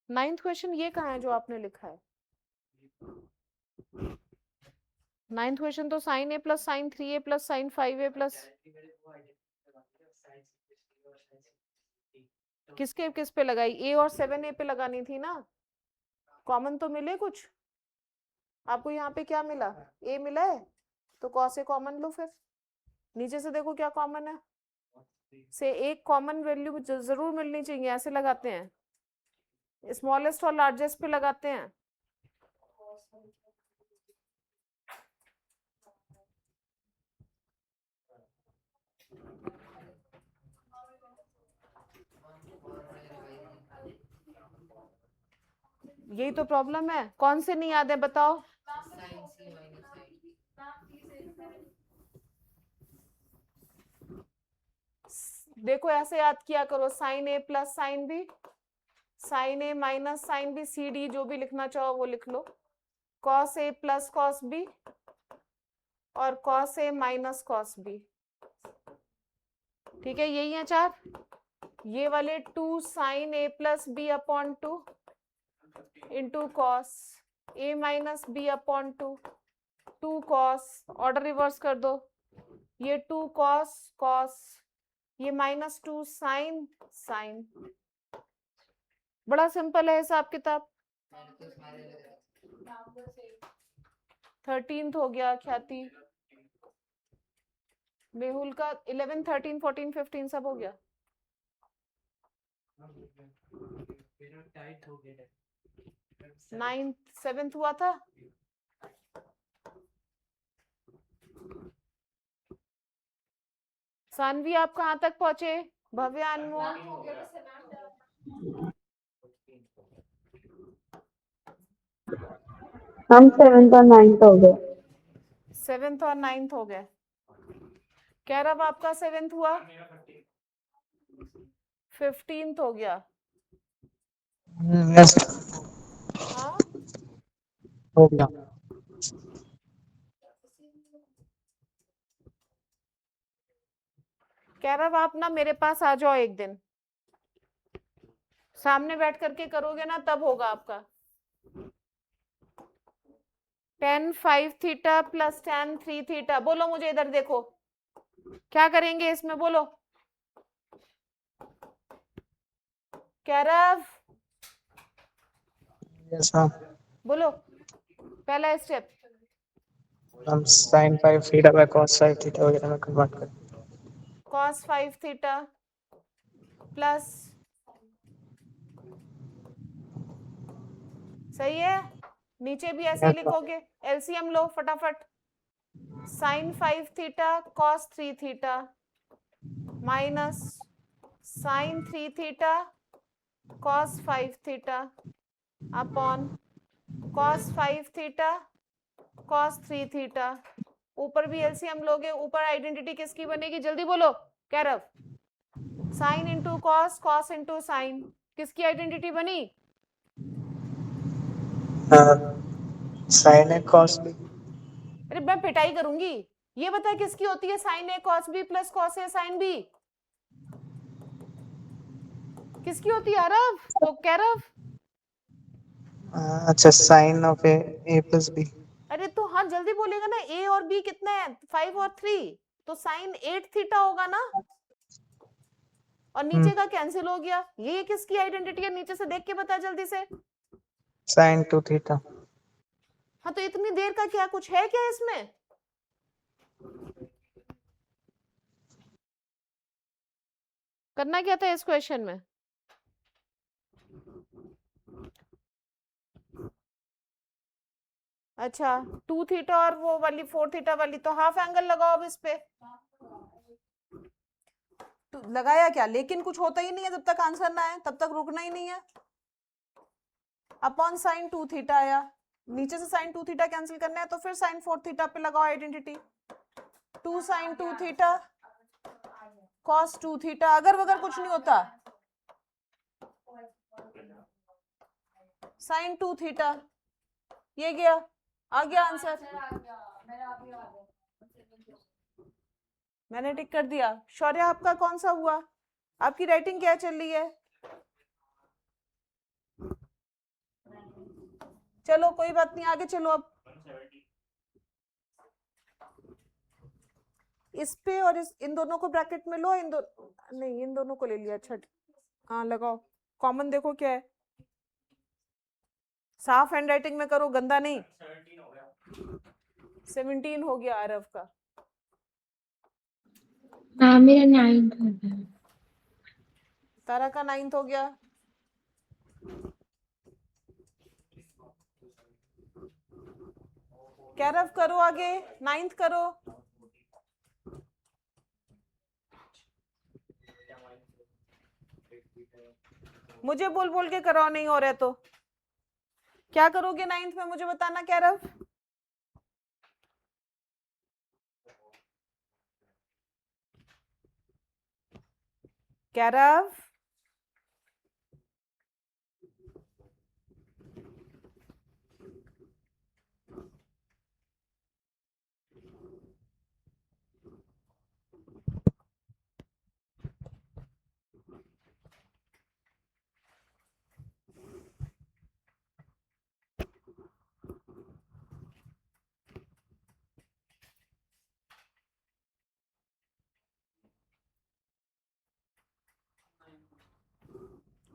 नाइन्थ क्वेश्चन ये कहाँ है जो आपने लिखा है? 9th क्वेश्चन तो sin a + sin 3a + sin 5a plus किसके किस पे लगाई? a और 7a पे लगानी थी ना। कॉमन तो मिले कुछ आपको? यहाँ पे क्या मिला? a मिला है तो cos a कॉमन लो, फिर नीचे से देखो क्या कॉमन है। से एक कॉमन वैल्यू जरूर मिलनी चाहिए, ऐसे लगाते हैं, स्मॉलेस्ट और लार्जेस्ट पे लगाते हैं। यही तो प्रॉब्लम है। कौन से नहीं याद है बताओ? sin c minus sin। देखो ऐसे याद किया करो, sin a + sin b, sin a - sin b, C D जो भी लिखना चाहो वो लिख लो, cos a + cos b और cos a - cos b। ठीक है, यही है 4। ये वाले 2 sin a + b / 2 into cos a - b / 2, 2 cos, order reverse कर दो, ये 2 cos cos, ये -2 sin sin। बड़ा सिंपल है हिसाब किताब। 13th हो गया ख्याति। मेहुल का 11 13 14 15 सब हो गया। 9th 7th हुआ था। सानवी आप कहाँ तक पहुंचे? भव्य अनमोल हम 7th और 9th हो गए। 7th और 9th हो गए। कैरव आपका 7th हुआ? 15th हो गया। हाँ हो गया। कह रहा आप ना मेरे पास आ जाओ एक दिन, सामने बैठ करके करोगे ना तब होगा आपका। tan 5 theta plus tan 3 theta, बोलो मुझे, इधर देखो क्या करेंगे इसमें, बोलो। Kairav yes ma'am. बोलो पहला स्टेप। हम sin 5 theta by cos 5 theta वगैरह में कन्वर्ट कर। cos 5 थीटा प्लस, सही है, नीचे भी ऐसे ही Yes, ma'am. लिखोगे, एलसीएम लो फटाफट। sin 5 theta cos 3 theta minus sin 3 theta cos 5 theta upon cos 5 theta cos 3 theta. ऊपर भी एलसीएम लोगे, ऊपर आइडेंटिटी किसकी बनेगी, जल्दी बोलो Kairav. Sine into cos, cos into sine, किसकी आइडेंटिटी बनी? sin a cos b। अरे मैं पिटाई करूंगी, ये बता किसकी होती है sign A cos B plus cos A sine B, किसकी होती है आरव, वो कैरव? अच्छा sin of a plus b। अरे तो हाँ जल्दी बोलेगा ना, ए और बी कितने हैं, 5 और 3, तो साइन 8 थीटा होगा ना, और नीचे का कैंसिल हो गया। ये किसकी आइडेंटिटी है, नीचे से देख के बता जल्दी से। sin 2 theta. हाँ तो इतनी देर का क्या कुछ है क्या इसमें? करना क्या था इस क्वेश्चन में? अच्छा 2 थीटा और वो वाली 4 थीटा वाली, तो हाफ एंगल लगाओ अब इस पे। तो लगाया क्या, लेकिन कुछ होता ही नहीं है जब तक आंसर ना आए, तब तक रुकना ही नहीं है। अपॉन साइन 2 थीटा आया, नीचे से साइन 2 थीटा कैंसिल करना है तो फिर साइन 4 थीटा पे लगाओ identity. 2 sine 2 theta cos 2 theta, अगर वगर कुछ नहीं होता, साइन 2 थीटा, ये गया, आ गया आंसर, मैंने टिक कर दिया। शौर्य आपका कौन सा हुआ, आपकी राइटिंग क्या चल रही है? चलो कोई बात नहीं, आगे चलो। अब इस पे और इन दोनों को ब्रैकेट में लो, नहीं इन दोनों को ले लिया, अच्छा हाँ लगाओ, कॉमन देखो क्या है, साफ हैंड राइटिंग में करो, गंदा नहीं। 17 हो गया आरव का। हाँ मेरा 9th हो गया। तारा का 9th हो गया। कैरव करो आगे, 9th करो। मुझे बोल बोल के कराओ, नहीं हो रहा है तो क्या करोगे 9th में, मुझे बताना कैरव। कैरव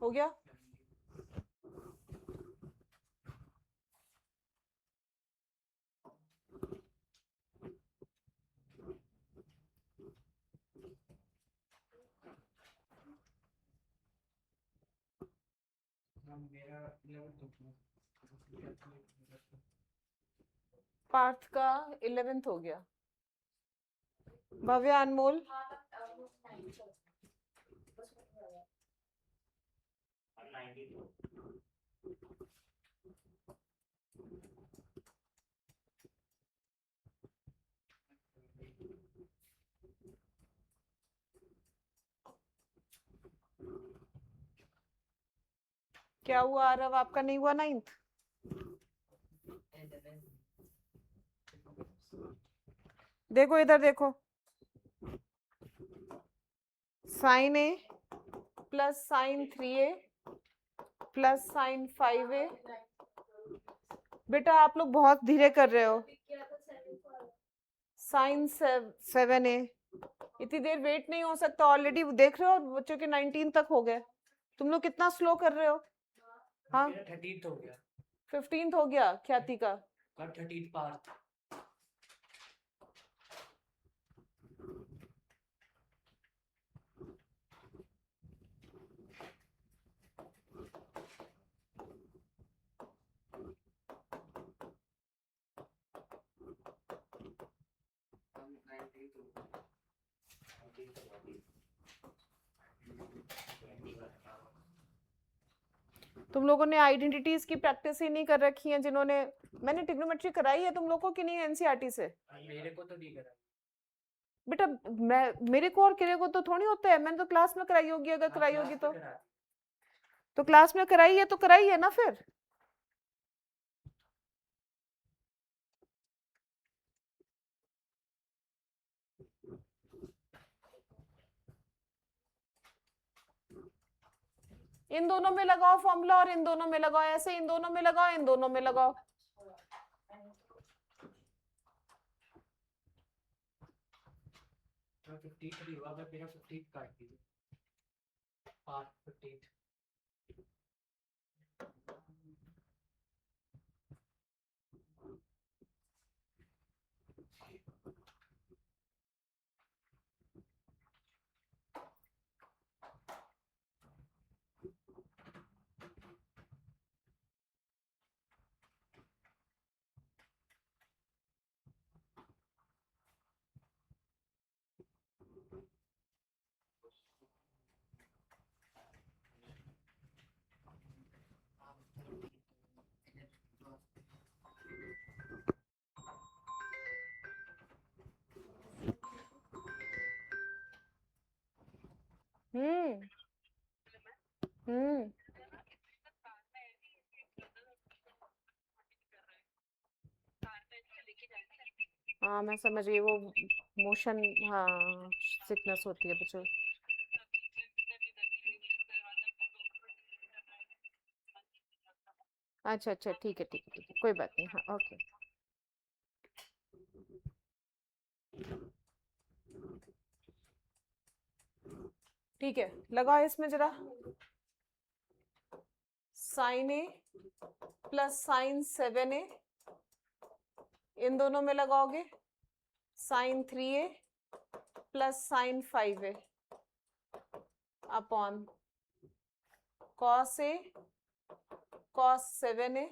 हो गया। पार्थ का 11th हो गया। भव्य अनमोल क्या हुआ आरव, आपका नहीं हुआ 9th? देखो इधर देखो, साइन ए plus sine 3a plus sine 5a। बेटा आप लोग बहुत धीरे कर रहे हो। साइन 7a, इतनी देर वेट नहीं हो सकता, ऑलरेडी देख रहे हो बच्चों के 19 तक हो गए। तुम लोग कितना स्लो कर रहे हो? हाँ, मेरा 13th हो गया, 15th हो गया ख्याति का। और 13th पार्ट। तुम लोगों ने आइडेंटिटीज की प्रैक्टिस ही नहीं कर रखी है। जिन्होंने, मैंने ट्रिग्नोमेट्री कराई है तुम लोगों की नहीं एनसीईआरटी से? मेरे को तो नहीं करा। बेटा मैं, मेरे को और किरे को तो थोड़ी होता है, मैंने तो क्लास में कराई होगी। अगर कराई होगी तो क्लास में कराई है तो कराई है ना फिर। इन दोनों में लगाओ फॉर्मूला और इन दोनों में लगाओ, ऐसे इन दोनों में लगाओ, इन दोनों में लगाओ। मैं 15th भी हुआ, मेरा 15th काट दीजिए, पार्ट 15th। हम्म हम्म हाँ मैं समझ गई, वो मोशन, हाँ सिकनेस होती है बच्चों। अच्छा अच्छा, ठीक है ठीक है ठीक है, कोई बात नहीं, हाँ ओके। ठीक है, लगाओ इसमें जरा। साइन ए प्लस साइन 7a, इन दोनों में लगाओगे sine 3a plus sine 5a upon cos ए कॉस 7a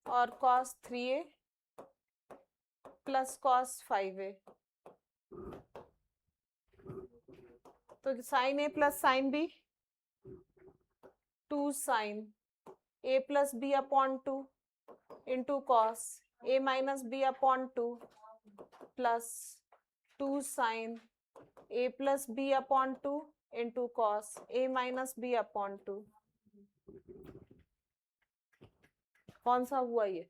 और cos 3a plus cos 5a। तो sine A plus sine b, 2 sine a plus B upon 2 into cos a minus B upon 2 plus 2 sine a plus B upon 2 into cos a minus B upon 2। कौन सा हुआ ये?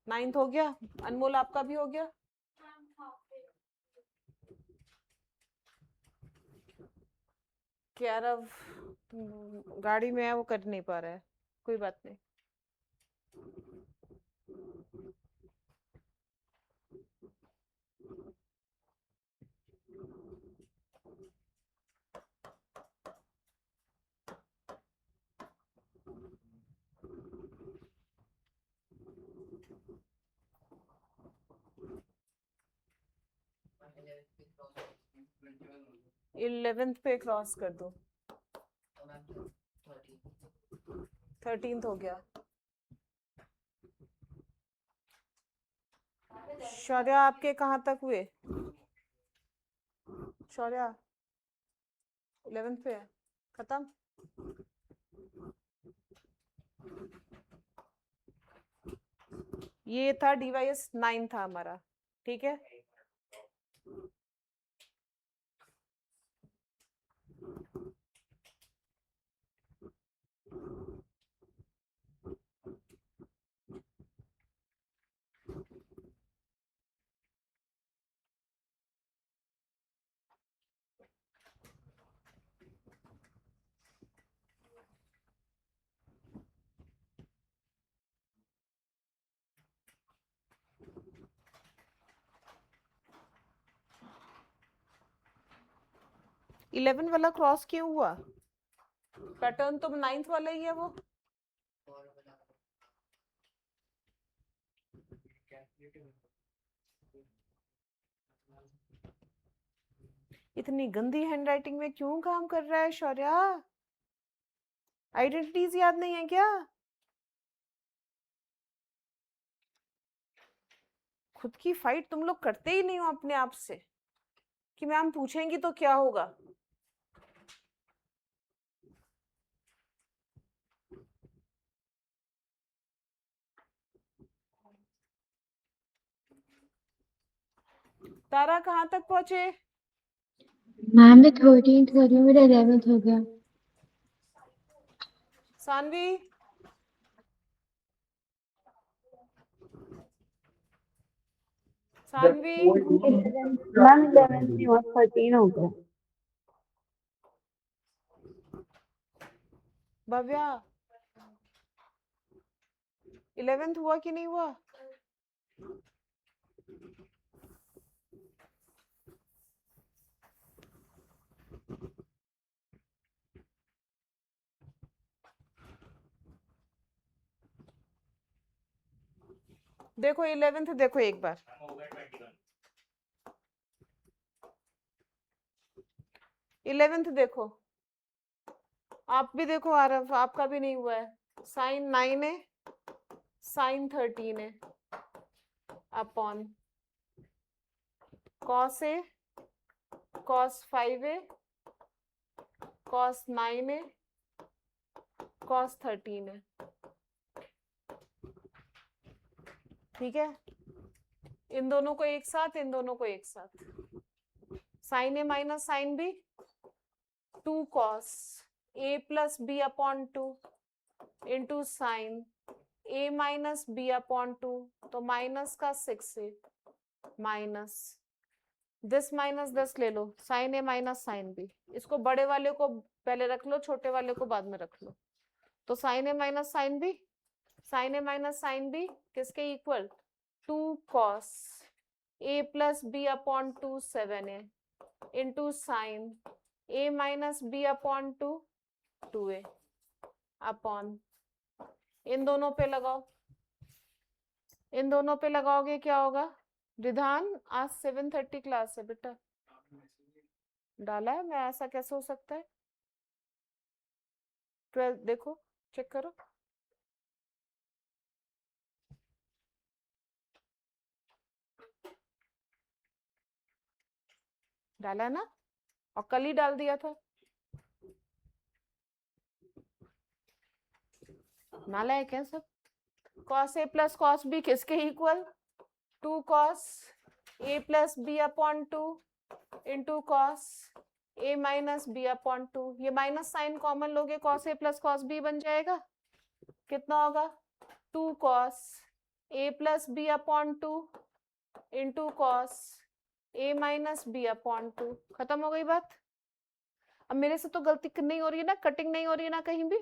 9th हो गया। अनमोल आपका भी हो गया? क्यारव गाड़ी में है, वो कर नहीं पा रहा है, कोई बात नहीं। Eleventh पे cross 21 हो गया, 11th पे क्रॉस कर दो, तो मैम 13th। 13th हो गया। शौर्या आपके कहाँ तक हुए? शौर्या 11th पे है, खत्म। ये था डीवाईएस 9 था हमारा, ठीक है। 11 वाला क्रॉस क्यों हुआ? पैटर्न तो 9th वाला ही है वो। इतनी गंदी हैंडराइटिंग में क्यों काम कर रहा है शौर्या? आइडेंटिटीज याद नहीं है क्या? खुद की फाइट तुम लोग करते ही नहीं हो अपने आप से कि मैम पूछेंगी तो क्या होगा। तारा कहाँ तक पहुंचे? मैम मैं 13th कर रही हूँ, मेरा 11th हो गया। सानवी सानवी मैम 11th नहीं हुआ, 13 हो गया। भव्या 11th हुआ कि नहीं हुआ? देखो 11th देखो एक बार। 11th देखो, आप भी देखो आरव, आपका भी नहीं हुआ है। साइन 9 है, साइन 13 है अपॉन कॉस है, कॉस 5 है, कॉस 9 है, कॉस 13 है। ठीक है, इन दोनों को एक साथ, इन दोनों को एक साथ। साइन ए माइनस साइन बी, 2 कॉस ए plus B upon 2 into sine ए माइनस बी अपॉन 2, तो माइनस का 6 है, माइनस दिस माइनस दिस ले लो, साइन ए माइनस साइन बी। इसको बड़े वाले को पहले रख लो, छोटे वाले को बाद में रख लो। तो साइन ए माइनस साइन बी, साइन ए माइनस साइन बी किसके इक्वल? 2 कॉस ए प्लस बी अपॉन 2 7 है इंटू साइन ए माइनस बी अपॉन 2 2 है अपॉन, इन दोनों पे लगाओ, इन दोनों पे लगाओगे क्या होगा? रिधान आज 7:30 क्लास है बेटा। डाला है मैं, ऐसा कैसे हो सकता है? 12 देखो, चेक करो। डाला ना, और कल ही डाल दिया था। नालायक है सब। कॉस ए प्लस कॉस बी किसके इक्वल? 2 कॉस ए plus B upon 2 into cos ए माइनस बी अपॉन 2। ये माइनस साइन कॉमन लोगे, कॉस ए प्लस कॉस बी बन जाएगा। कितना होगा? 2 कॉस ए plus B upon 2 into cos ए माइनस बी अपॉन 2। खत्म हो गई बात। अब मेरे से तो गलती नहीं हो रही है ना, कटिंग नहीं हो रही है ना कहीं भी,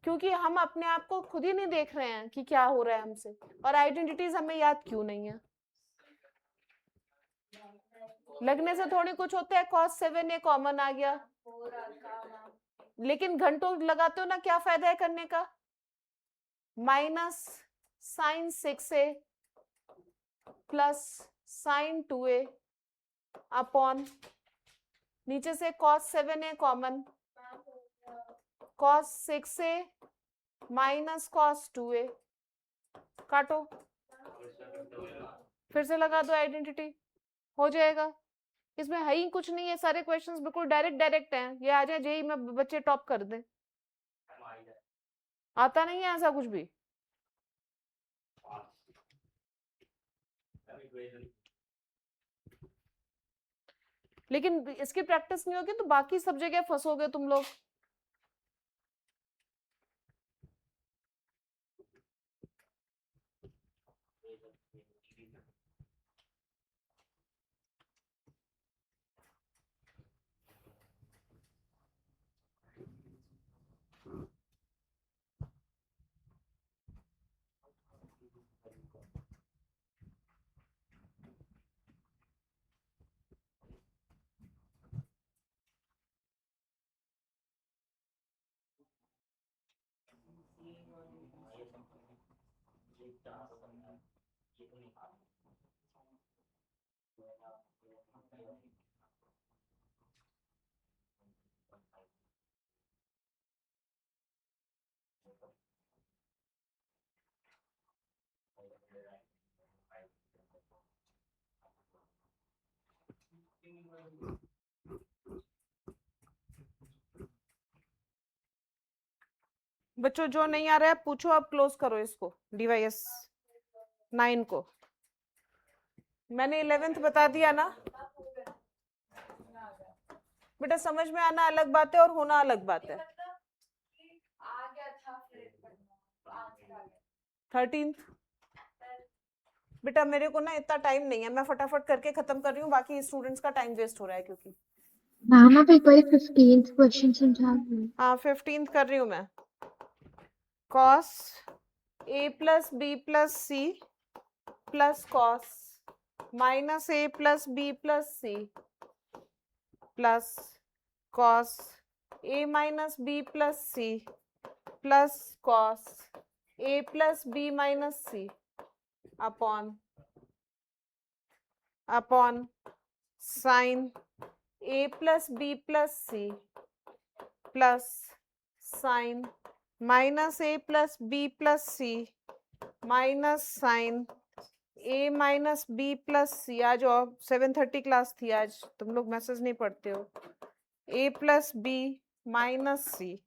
क्योंकि हम अपने आप को खुद ही नहीं देख रहे हैं कि क्या हो रहा है हमसे, और आइडेंटिटीज हमें याद क्यों नहीं है। लगने से थोड़ी कुछ होता है। cos 7 ए कॉमन आ गया, लेकिन घंटों लगाते हो ना, क्या फायदा है करने का? माइनस साइन 6 ए प्लस साइन 2 ए अपॉन, नीचे से cos 7 ए कॉमन, cos 6 ए माइनस cos 2 ए, काटो, फिर से लगा दो आइडेंटिटी, हो जाएगा। इसमें है ही कुछ नहीं है, सारे क्वेश्चंस बिल्कुल डायरेक्ट हैं। ये आ जाए जेई में बच्चे टॉप कर दें, आता नहीं है ऐसा कुछ भी। लेकिन इसकी प्रैक्टिस नहीं होगी तो बाकी सब जगह फंसोगे तुम लोग। बच्चों जो नहीं आ रहा है पूछो, अब क्लोज करो इसको डिवाइस 9 को। मैंने 11th बता दिया ना बेटा, समझ में आना अलग बात है और होना अलग बात है। आ गया था फिर आंसर आ गया 13th बेटा मेरे को ना इतना टाइम नहीं है, मैं फटाफट करके खत्म कर रही हूँ, बाकी स्टूडेंट्स का टाइम वेस्ट हो रहा है क्योंकि। मैम आप एक बार 15th क्वेश्चन समझा दो। हाँ 15th कर रही हूँ मैं। cos a plus B plus c plus cos minus a plus B plus c plus cos a minus b plus c plus cos a plus b minus c upon sine a plus B plus c plus sine minus a plus B plus c minus sine a minus b plus c. आज 7:30 क्लास थी आज, तुम लोग मैसेज नहीं पढ़ते हो। a प्लस बी माइनस सी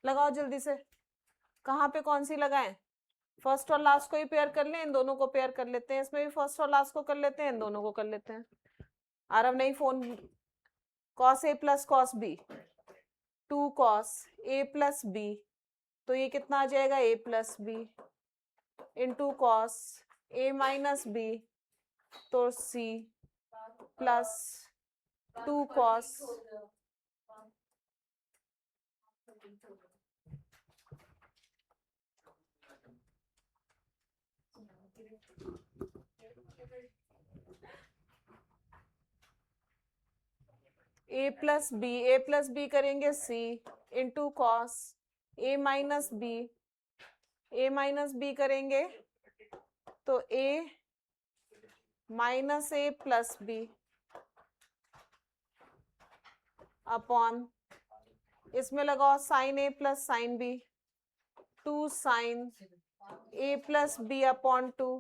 लगाओ जल्दी से, कहाँ पे कौन सी लगाएं? फर्स्ट और लास्ट को ही पेयर कर लें, इन दोनों को पेयर कर लेते हैं, इसमें भी फर्स्ट और लास्ट को कर लेते हैं, इन दोनों को कर लेते हैं। आरव नहीं phone. cos a plus cos b 2 cos a plus b, तो ये कितना आ जाएगा a plus b into cos a minus b, तो c plus 2 cos a plus b करेंगे c into cos a minus b करेंगे तो a minus a plus B upon इसमें लगाओ sine a plus sine b 2 sine a plus B upon 2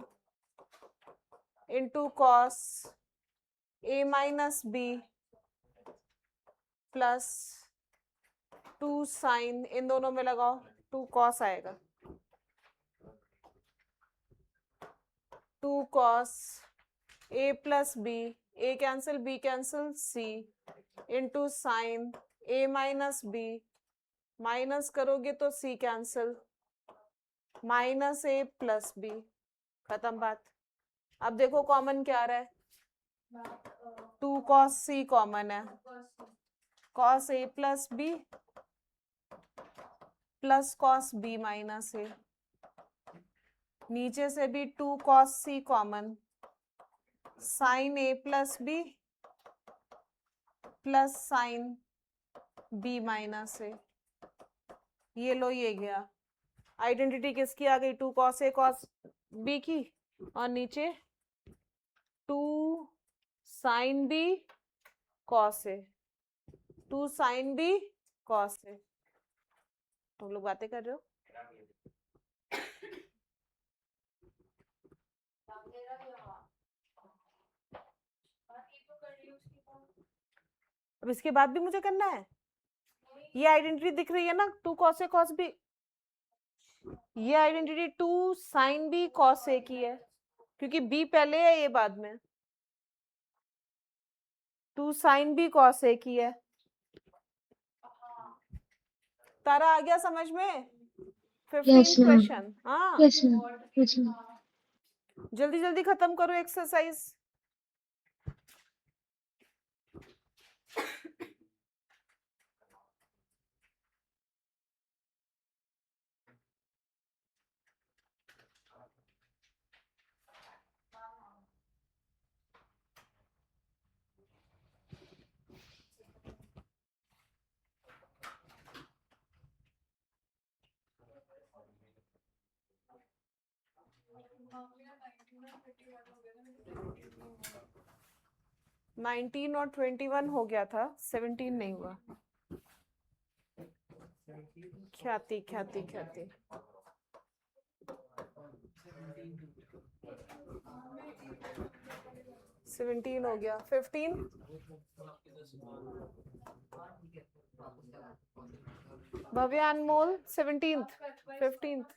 into cos a minus b plus 2 sine, इन दोनों में लगाओ 2 कॉस आएगा, 2 cos a plus b, a cancel b cancel c into sine a minus b, minus करोगे तो c cancel minus a plus b, खत्म बात। अब देखो कॉमन क्या आ रहा है, 2 cos c कॉमन है, cos a plus B plus cos b minus a, नीचे से भी 2 cos c common, sine a plus B plus sine b minus a, ये लो ये गया। आइडेंटिटी किसकी आ गई, 2 cos a cos b की, और नीचे 2 sine b cos a, 2 sine b cos a। तुम लोग बातें कर रहे हो? अब इसके बाद भी मुझे करना है? ये आइडेंटिटी दिख रही है ना, 2 cos a cos b, ये identity 2 sine b cos a की है, क्योंकि b पहले है ये बाद में, 2 साइन b cos a की है। तारा आ गया समझ में? 15th ma'am. क्वेश्चन। हाँ Yes ma'am. Yes ma'am. जल्दी जल्दी खत्म करो एक्सरसाइज। 19 और 21 हो गया था, 17 नहीं हुआ। ख्याति ख्याति ख्याति 17 हो गया। 15 भव्य अनमोल 17th 15th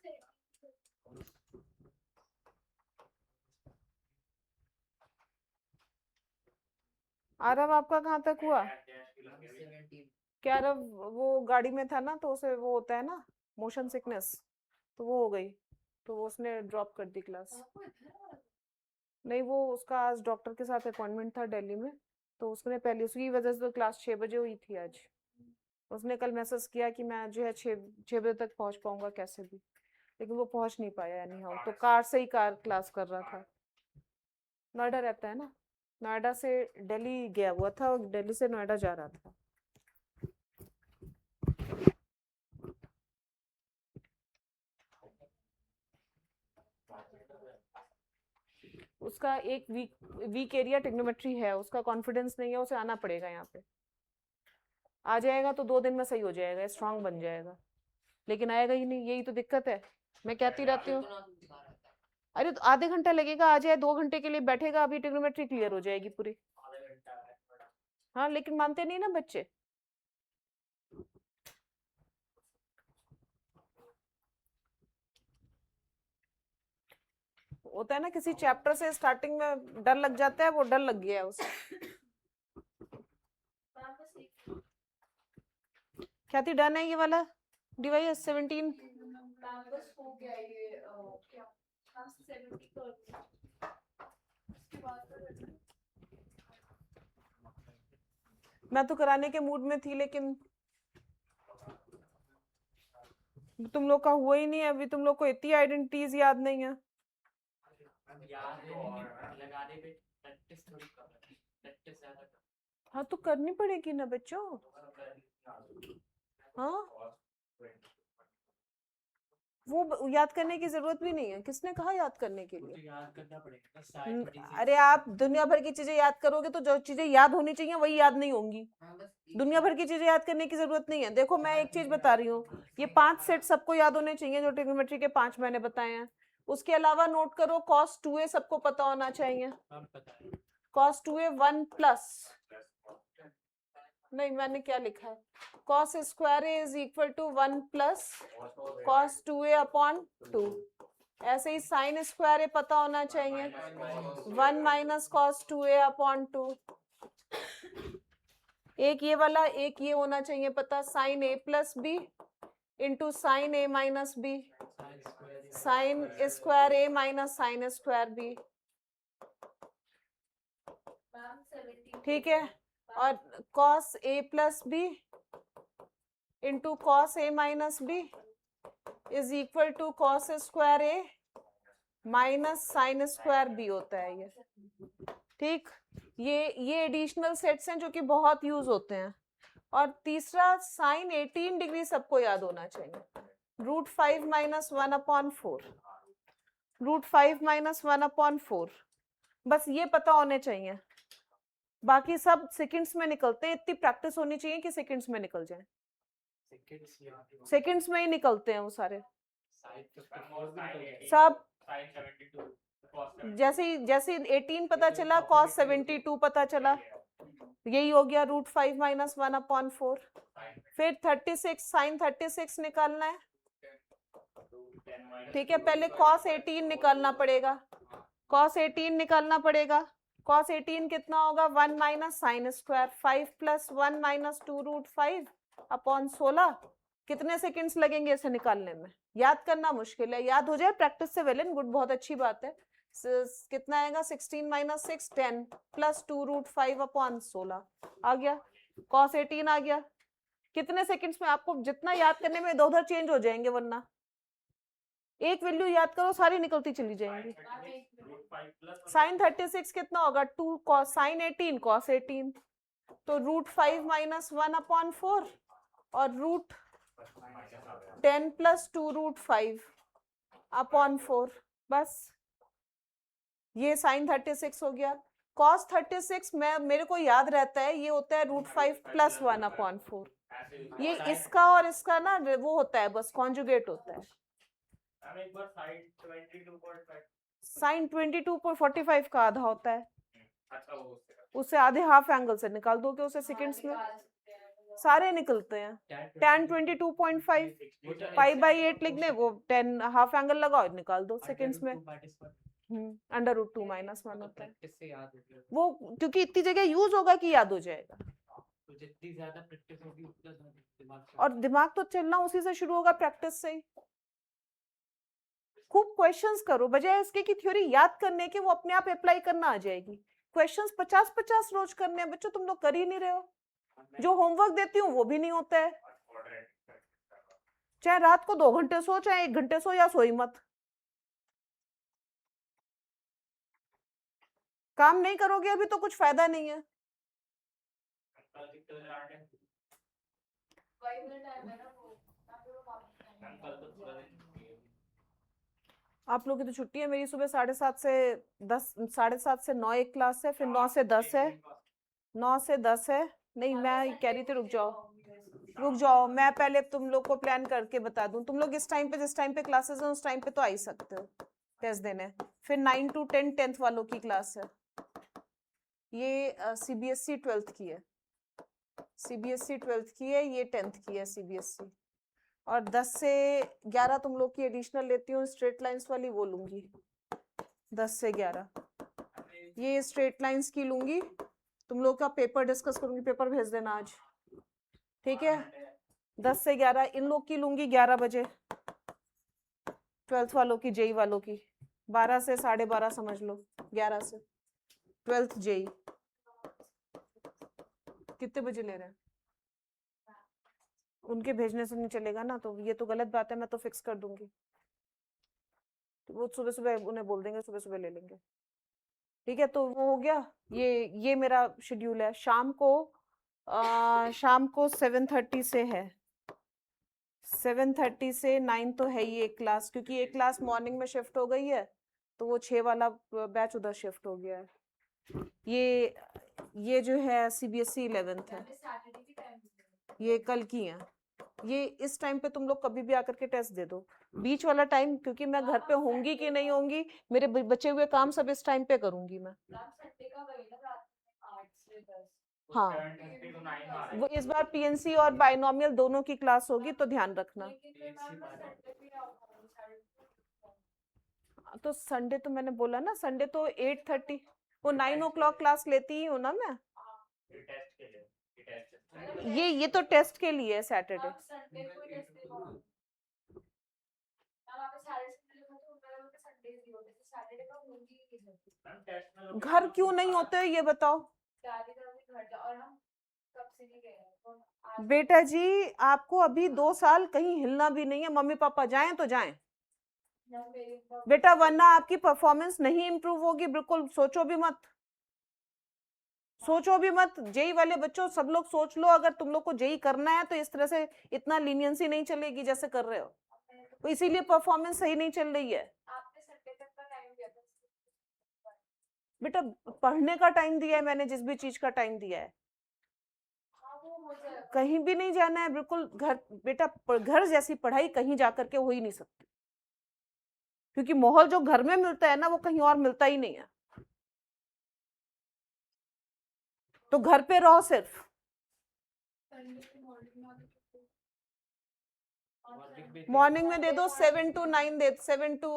आरव आपका कहाँ तक हुआ? क्या आरव वो गाड़ी में था ना, तो उसे वो होता है ना मोशन सिकनेस, तो वो हो गई, तो वो उसने ड्रॉप कर दी क्लास। नहीं, वो उसका आज डॉक्टर के साथ अपॉइंटमेंट था दिल्ली में, तो उसने पहले उसकी वजह से तो क्लास 6 बजे हुई थी आज। उसने कल मैसेज किया कि मैं जो है 6 बजे तक पहुंच पाऊंगा कैसे भी, लेकिन वो पहुंच नहीं पाया एनी हाउ, तो कार से ही कार क्लास कर रहा था। नोएडा रहता है ना, नोएडा से दिल्ली गया हुआ था और दिल्ली से नोएडा जा रहा था। उसका एक वीक एरिया ट्रिग्नोमेट्री है, उसका कॉन्फिडेंस नहीं है, उसे आना पड़ेगा यहाँ पे। आ जाएगा तो 2 दिन में सही हो जाएगा, स्ट्रांग बन जाएगा, लेकिन आएगा ही नहीं, यही तो दिक्कत है। मैं कहती रहती हूँ अरे तो आधे घंटा लगेगा, आ जाए 2 घंटे के लिए बैठेगा, अभी ट्रिग्नोमेट्री क्लियर हो जाएगी पूरी। हाँ लेकिन मानते नहीं ना बच्चे। होता है ना किसी चैप्टर से स्टार्टिंग में डर लग जाता है, वो डर लग गया है उसे। ख्याति डन है ये वाला डिवाइस 17? बस हो गया ये क्या 70 कर दिया। उसके बाद मैं तो कराने के मूड में थी, लेकिन तुम लोग का हुआ ही नहीं है अभी, तुम लोग को इतनी आइडेंटिटीज याद नहीं है। याद है लगाने पे प्रैक्टिस थोड़ी कम है, प्रैक्टिस ज्यादा कर। हाँ तो करनी पड़ेगी ना बच्चों। हाँ वो याद करने की जरूरत भी नहीं है, किसने कहा याद करने के लिए? याद करना पड़ेगा ना, अरे आप दुनिया भर की चीजें याद करोगे तो जो चीजें याद होनी चाहिए वही याद नहीं होंगी। दुनिया भर की चीजें याद करने की जरूरत नहीं है। देखो मैं एक चीज बता रही हूँ, ये 5 सेट सबको याद होने चाहिए जो ट्रिग्नोमेट्री के 5 मैंने बताए हैं। उसके अलावा नोट करो cos 2a सबको पता होना चाहिए। cos 2a 1 प्लस, नहीं मैंने क्या लिखा है, cos square a is equal to 1 plus cos 2a upon 2। ऐसे ही sin स्क्वायर a पता होना चाहिए 1 माइनस cos 2a अपॉन 2। एक ये वाला, एक ये होना चाहिए पता, sin a plus b into sine A minus b, sine square a minus sine square b. ठीक है, और cos a plus b into cos A minus B is equal to cos square a minus sine square b होता है ये। ठीक, ये एडिशनल सेट्स हैं जो कि बहुत यूज होते हैं। और तीसरा साइन 18 डिग्री सबको याद होना चाहिए, root 5 minus 1 upon 4, root 5 minus 1 upon 4, बस ये पता होने चाहिए। बाकी सब सेकंड्स में निकलते हैं, इतनी प्रैक्टिस होनी चाहिए कि सेकंड्स में निकल जाए। सेकंड्स में ही निकलते हैं वो सारे सब। जैसे 18 पता चला, cos 72 पता चला, यही हो गया रूट 5 माइनस 1 अपॉन 4। फिर 36 साइन 36 निकालना है। ठीक है, पहले cos 18 निकालना पड़ेगा, cos 18 निकालना पड़ेगा। cos 18 कितना होगा, 1 minus sine square 5 plus 1 minus 2 root 5 upon 16। कितने सेकंड्स लगेंगे इसे निकालने में? याद करना मुश्किल है, याद हो जाए प्रैक्टिस से वेल एंड गुड, बहुत अच्छी बात है। कितना आएगा, 16 माइनस 6 10 प्लस 2 रूट 5 अपॉन 16 आ गया, cos 18 आ गया। कितने सेकंड्स में? आपको जितना याद करने में इधर उधर चेंज हो जाएंगे, वरना एक वैल्यू याद करो सारी निकलती चली जाएंगी। साइन 36 कितना होगा, 2 cos साइन 18 cos 18, तो रूट 5 माइनस 1 अपॉन 4 और रूट 10 प्लस 2 रूट 5 अपॉन 4, बस ये sin 36 हो गया। cos 36 मेरे को याद रहता है ये होता है √5 + 1/4। ये इसका और इसका ना वो होता है, बस कॉन्जुगेट होता है। sin 22.45 का आधा होता है। उससे आधे हाफ एंगल से निकाल दोगे उसे सेकंड्स में, सारे निकलते हैं। tan 22.5 π/8 लिख ले, वो 10 हाफ एंगल लगाओ निकाल दो सेकंड्स में। √2 - 1 होता है प्रैक्टिस से याद हो गया। वो, क्योंकि इतनी जगह यूज होगा कि याद हो जाएगा। तो जितनी ज्यादा प्रैक्टिस होगी उतना ज्यादा दिमाग और दिमाग तो चलना उसी से शुरू होगा, प्रैक्टिस से ही। खूब क्वेश्चंस करो, बजाय इसके कि थ्योरी याद करने के वो अपने आप अप्लाई करना आ जाएगी। क्वेश्चंस 50-50 रोज करने हैं बच्चों, तुम लोग कर ही नहीं रहे हो। जो होमवर्क देती हूँ वो भी नहीं होता है। चाहे रात को 2 घंटे सो, चाहे 1 घंटे सो, या सोई मत। काम नहीं करोगे अभी तो कुछ फायदा नहीं है। आप लोगों की तो छुट्टी है, मेरी सुबह 7:30 से 10, 7:30 से 9 एक क्लास है, फिर 9 से 10 है, 9 से 10 है। नहीं, मैं कह रही थी रुक जाओ, मैं पहले तुम लोग को प्लान करके बता दूं। तुम लोग इस टाइम पे, जिस टाइम पे क्लासेस हैं उस टाइम पे तो आ ही सकते हो टेस्ट देने। फिर 9 to 10 10th वालों की क्लास है। ये CBSE 12th की है, CBSE 12th की है, ये 10th की है CBSE। और 10 से 11 तुम लोग की एडिशनल लेती हूँ, स्ट्रेट लाइंस वाली वो लूंगी 10 से 11। ये स्ट्रेट लाइंस की लूंगी। तुम लोग का पेपर डिस्कस करूंगी, पेपर भेज देना आज, ठीक है। 10 से 11 इन लोग की लूंगी 11 बजे, 12th वालों की, जेई वालों की 12 से 12:30 समझ लो, 11 से 12th जेई। कितने बजे ले रहे हैं? उनके भेजने से नहीं चलेगा ना, तो ये तो गलत बात है, मैं तो फिक्स कर दूंगी। तो वो सुबह सुबह उन्हें बोल देंगे, सुबह सुबह ले लेंगे, ठीक है। तो वो हो गया, ये मेरा शेड्यूल है। शाम को 7:30 से है, 7:30 से 9 तो है ही एक क्लास, क्योंकि एक क्लास मॉर्निंग में शिफ्ट हो गई है, तो वो 6 वाला बैच उधर शिफ्ट हो गया है। ये जो है CBSE 11th है, ये कल की है। ये इस टाइम पे तुम लोग कभी भी आकर के टेस्ट दे दो। बीच वाला टाइम, क्योंकि मैं घर पे होंगी कि नहीं होंगी, मेरे बचे हुए काम सब इस टाइम पे करूंगी मैं। हाँ, वो इस बार PNC और बाइनोमियल दोनों की क्लास होगी, तो ध्यान रखना। तो संडे तो मैंने बोला ना, संडे तो 8:30, वो 9 o'clock क्लास लेती ही हूँ ना मैं। ये तो टेस्ट के लिए है सैटरडे। घर क्यों नहीं होते ये बताओ बेटा जी, आपको अभी 2 साल कहीं हिलना भी नहीं है। मम्मी पापा जाएं तो जाएं बेटा, वरना आपकी परफॉर्मेंस नहीं इंप्रूव होगी। बिल्कुल सोचो भी मत, सोचो भी मत। जेई वाले बच्चों सब लोग सोच लो, अगर तुम लोग को जेई करना है तो इस तरह से इतना लीनियंसी नहीं चलेगी जैसे कर रहे हो, तो इसीलिए परफॉर्मेंस सही नहीं चल रही है। बेटा पढ़ने का टाइम दिया है मैंने, जिस भी चीज का टाइम दिया है, कहीं भी नहीं जाना है बिल्कुल। घर बेटा, घर जैसी पढ़ाई कहीं जाकर के हो ही नहीं सकती, क्योंकि माहौल जो घर में मिलता है ना, वो कहीं और मिलता ही नहीं है। तो घर पे रहो सिर्फ। मॉर्निंग में दे दो 7 to 9, 7 to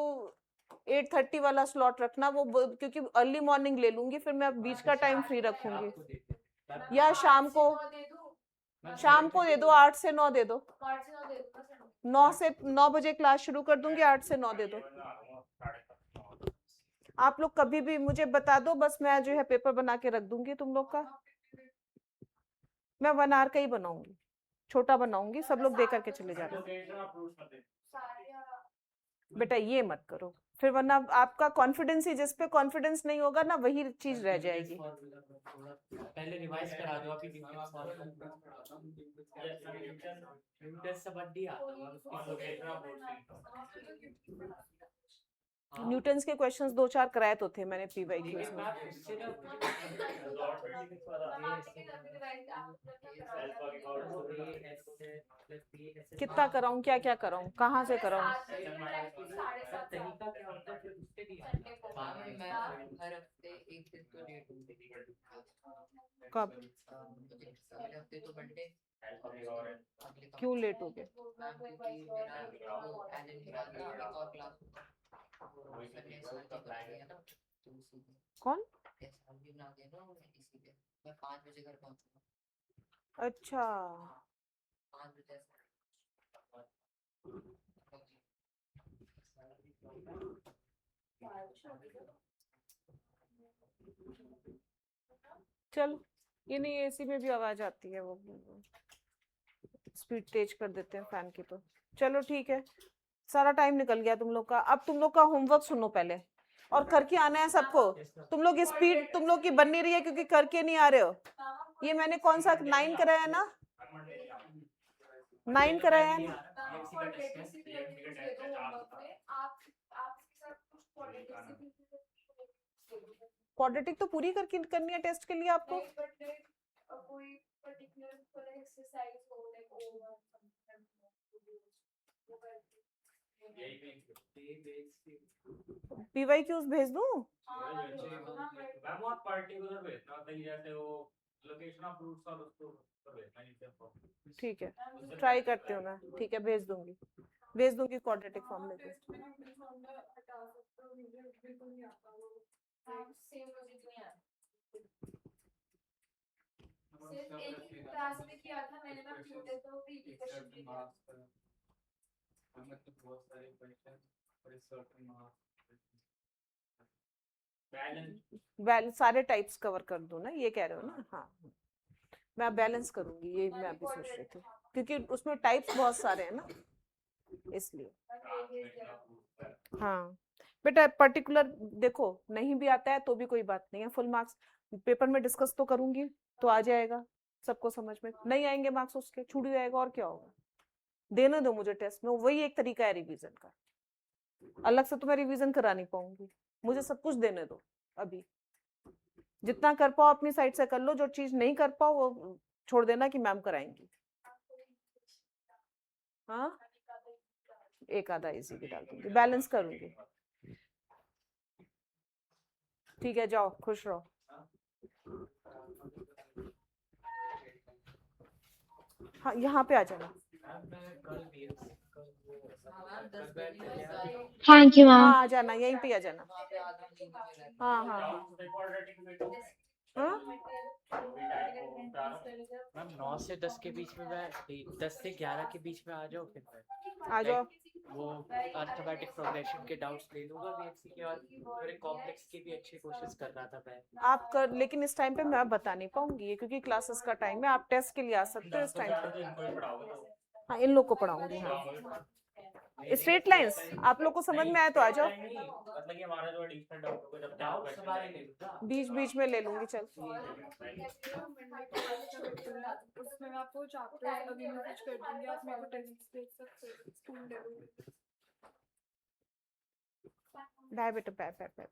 8:30 वाला स्लॉट रखना, वो क्योंकि अर्ली मॉर्निंग ले लूंगी, फिर मैं बीच का टाइम फ्री रखूंगी। या शाम को दे दो, 8 से 9 दे दो, 9 बजे क्लास शुरू कर दूंगी, 8 से 9 दे दो। आप लोग कभी भी मुझे बता दो, बस मैं जो है पेपर बना के रख दूंगी तुम लोग का। मैं 1 hour का ही बनाऊंगी, छोटा बनाऊंगी, सब लोग दे करके चले जाना। बेटा ये मत करो फिर, वरना आपका कॉन्फिडेंस ही, जिस पे कॉन्फिडेंस नहीं होगा ना, वही चीज रह जाएगी। पहले रिवाइज करा दो अभी सब दिया। हाँ, न्यूटन्स के क्वेश्चंस 2-4 कराए तो थे मैंने पीवाई क्यूज लेकिन में। मैम उससे ना कितना कराऊं, क्या क्या कराऊं, कहाँ से कराऊं? तरीका क्या होता है फिर उससे भी बाद में मैं हर हफ्ते एक दिन तो लेट हूँ। कब? अगले हफ्ते तो मंडे। क्यों लेट हो गए? मैम क्योंकि मेरा वो एलन निकाल था एक और क्लास सर ने SRG बना दिया ना, तो इसीलिए कौन? SRG बना दिया ना उन्होंने, इसीलिए मैं 5 बजे घर पहुंचूंगा। अच्छा 5 बजे चलो, ये नहीं, एसी में भी आवाज आती है, वो स्पीड तेज कर देते हैं फैन की। तो चलो ठीक है, सारा टाइम निकल गया तुम लोग का। अब तुम लोग का होमवर्क सुनो पहले, और करके आना है सबको। तुम लोग स्पीड तुम लोग की बन नहीं रही है क्योंकि करके नहीं आ रहे हो। ये मैंने कौन सा 9 कराया ना, 9 कराया है ना। क्वाड्रेटिक तो पूरी करके करनी है टेस्ट के लिए आपको। कोई पर्टिकुलर एक्सरसाइज हो लाइक ओवर पीवाई क्यूज भेज दूं? मैम और पर्टिकुलर भेजना होता है, जैसे वो लोकेशन ऑफ रूट्स और उसको भेजना नहीं। ठीक है, ट्राई करती हूँ मैं। ठीक है, भेज दूंगी क्वाड्रेटिक फॉर्म लेके। सेम लॉजिक नहीं आता। सिर्फ एक ही क्लास में किया था मैंने ना, ट्यूटर तो रिपीटेशन भी किया। हमें तो बहुत सारे क्वेश्चन और इस सर्टेन बैलेंस सारे टाइप्स कवर कर दूं ना, ये कह रहे हो ना? हाँ, मैं बैलेंस करूंगी, ये मैं भी सोच रही थी, क्योंकि उसमें टाइप्स बहुत सारे हैं ना, इसलिए। हाँ बेटा, पर्टिकुलर देखो, नहीं भी आता है तो भी कोई बात नहीं है, फुल मार्क्स पेपर में डिस्कस तो करूंगी तो आ जाएगा सबको समझ में। नहीं आएंगे मार्क्स उसके छूट जाएगा, और क्या होगा। देने दो मुझे टेस्ट में, वही एक तरीका है रिवीजन का। अलग से तो मैं रिवीजन करा नहीं पाऊंगी, मुझे सब कुछ देने दो। अभी जितना कर पाओ अपनी साइड से कर लो, जो चीज नहीं कर पाओ वो छोड़ देना कि मैम कराएंगी। हाँ, एक आधा इजी भी डाल दूंगी, बैलेंस करूंगी। ठीक है, जाओ खुश रहो। हाँ, यहाँ पे आ जाना। Thank you ma'am. हाँ, आ जाना, यहीं पे आ जाना। वहाँ पे आधा दिन में रहता हाँ हाँ हाँ हाँ। मैम 9 से 10 के बीच में मैं 10 से 11 के बीच में आ जाओ, फिर मैं आ जाओ। वो अरिथमेटिक प्रोग्रेशन के डाउट्स ले लूंगा बीएससी के, और थोड़े कॉम्प्लेक्स के भी अच्छे क्वेश्चंस कर रहा था मैं। आप कर, लेकिन इस टाइम पे मैं बता नहीं पाऊंगी ये, क्योंकि क्लासेस का टाइम है। आप टेस्ट के लिए आ सकते हो इस टाइम पे। हाँ, इन लोग को पढ़ाऊंगी। हाँ, स्ट्रेट लाइंस आप लोग को समझ में आया तो आ जाओ। मतलब कि हमारा जो एडिशनल डाउट होगा जब डाउट्स हमारे ले लूंगा, बीच बीच में ले लूंगी, चल। उसमें मैं आपको चैप्टर अभी मैं कुछ कर दूंगी, आप मेरे को टेक्स्ट देख सकते हो स्कूल लेवल। बाय बेटा, बाय बाय बाय।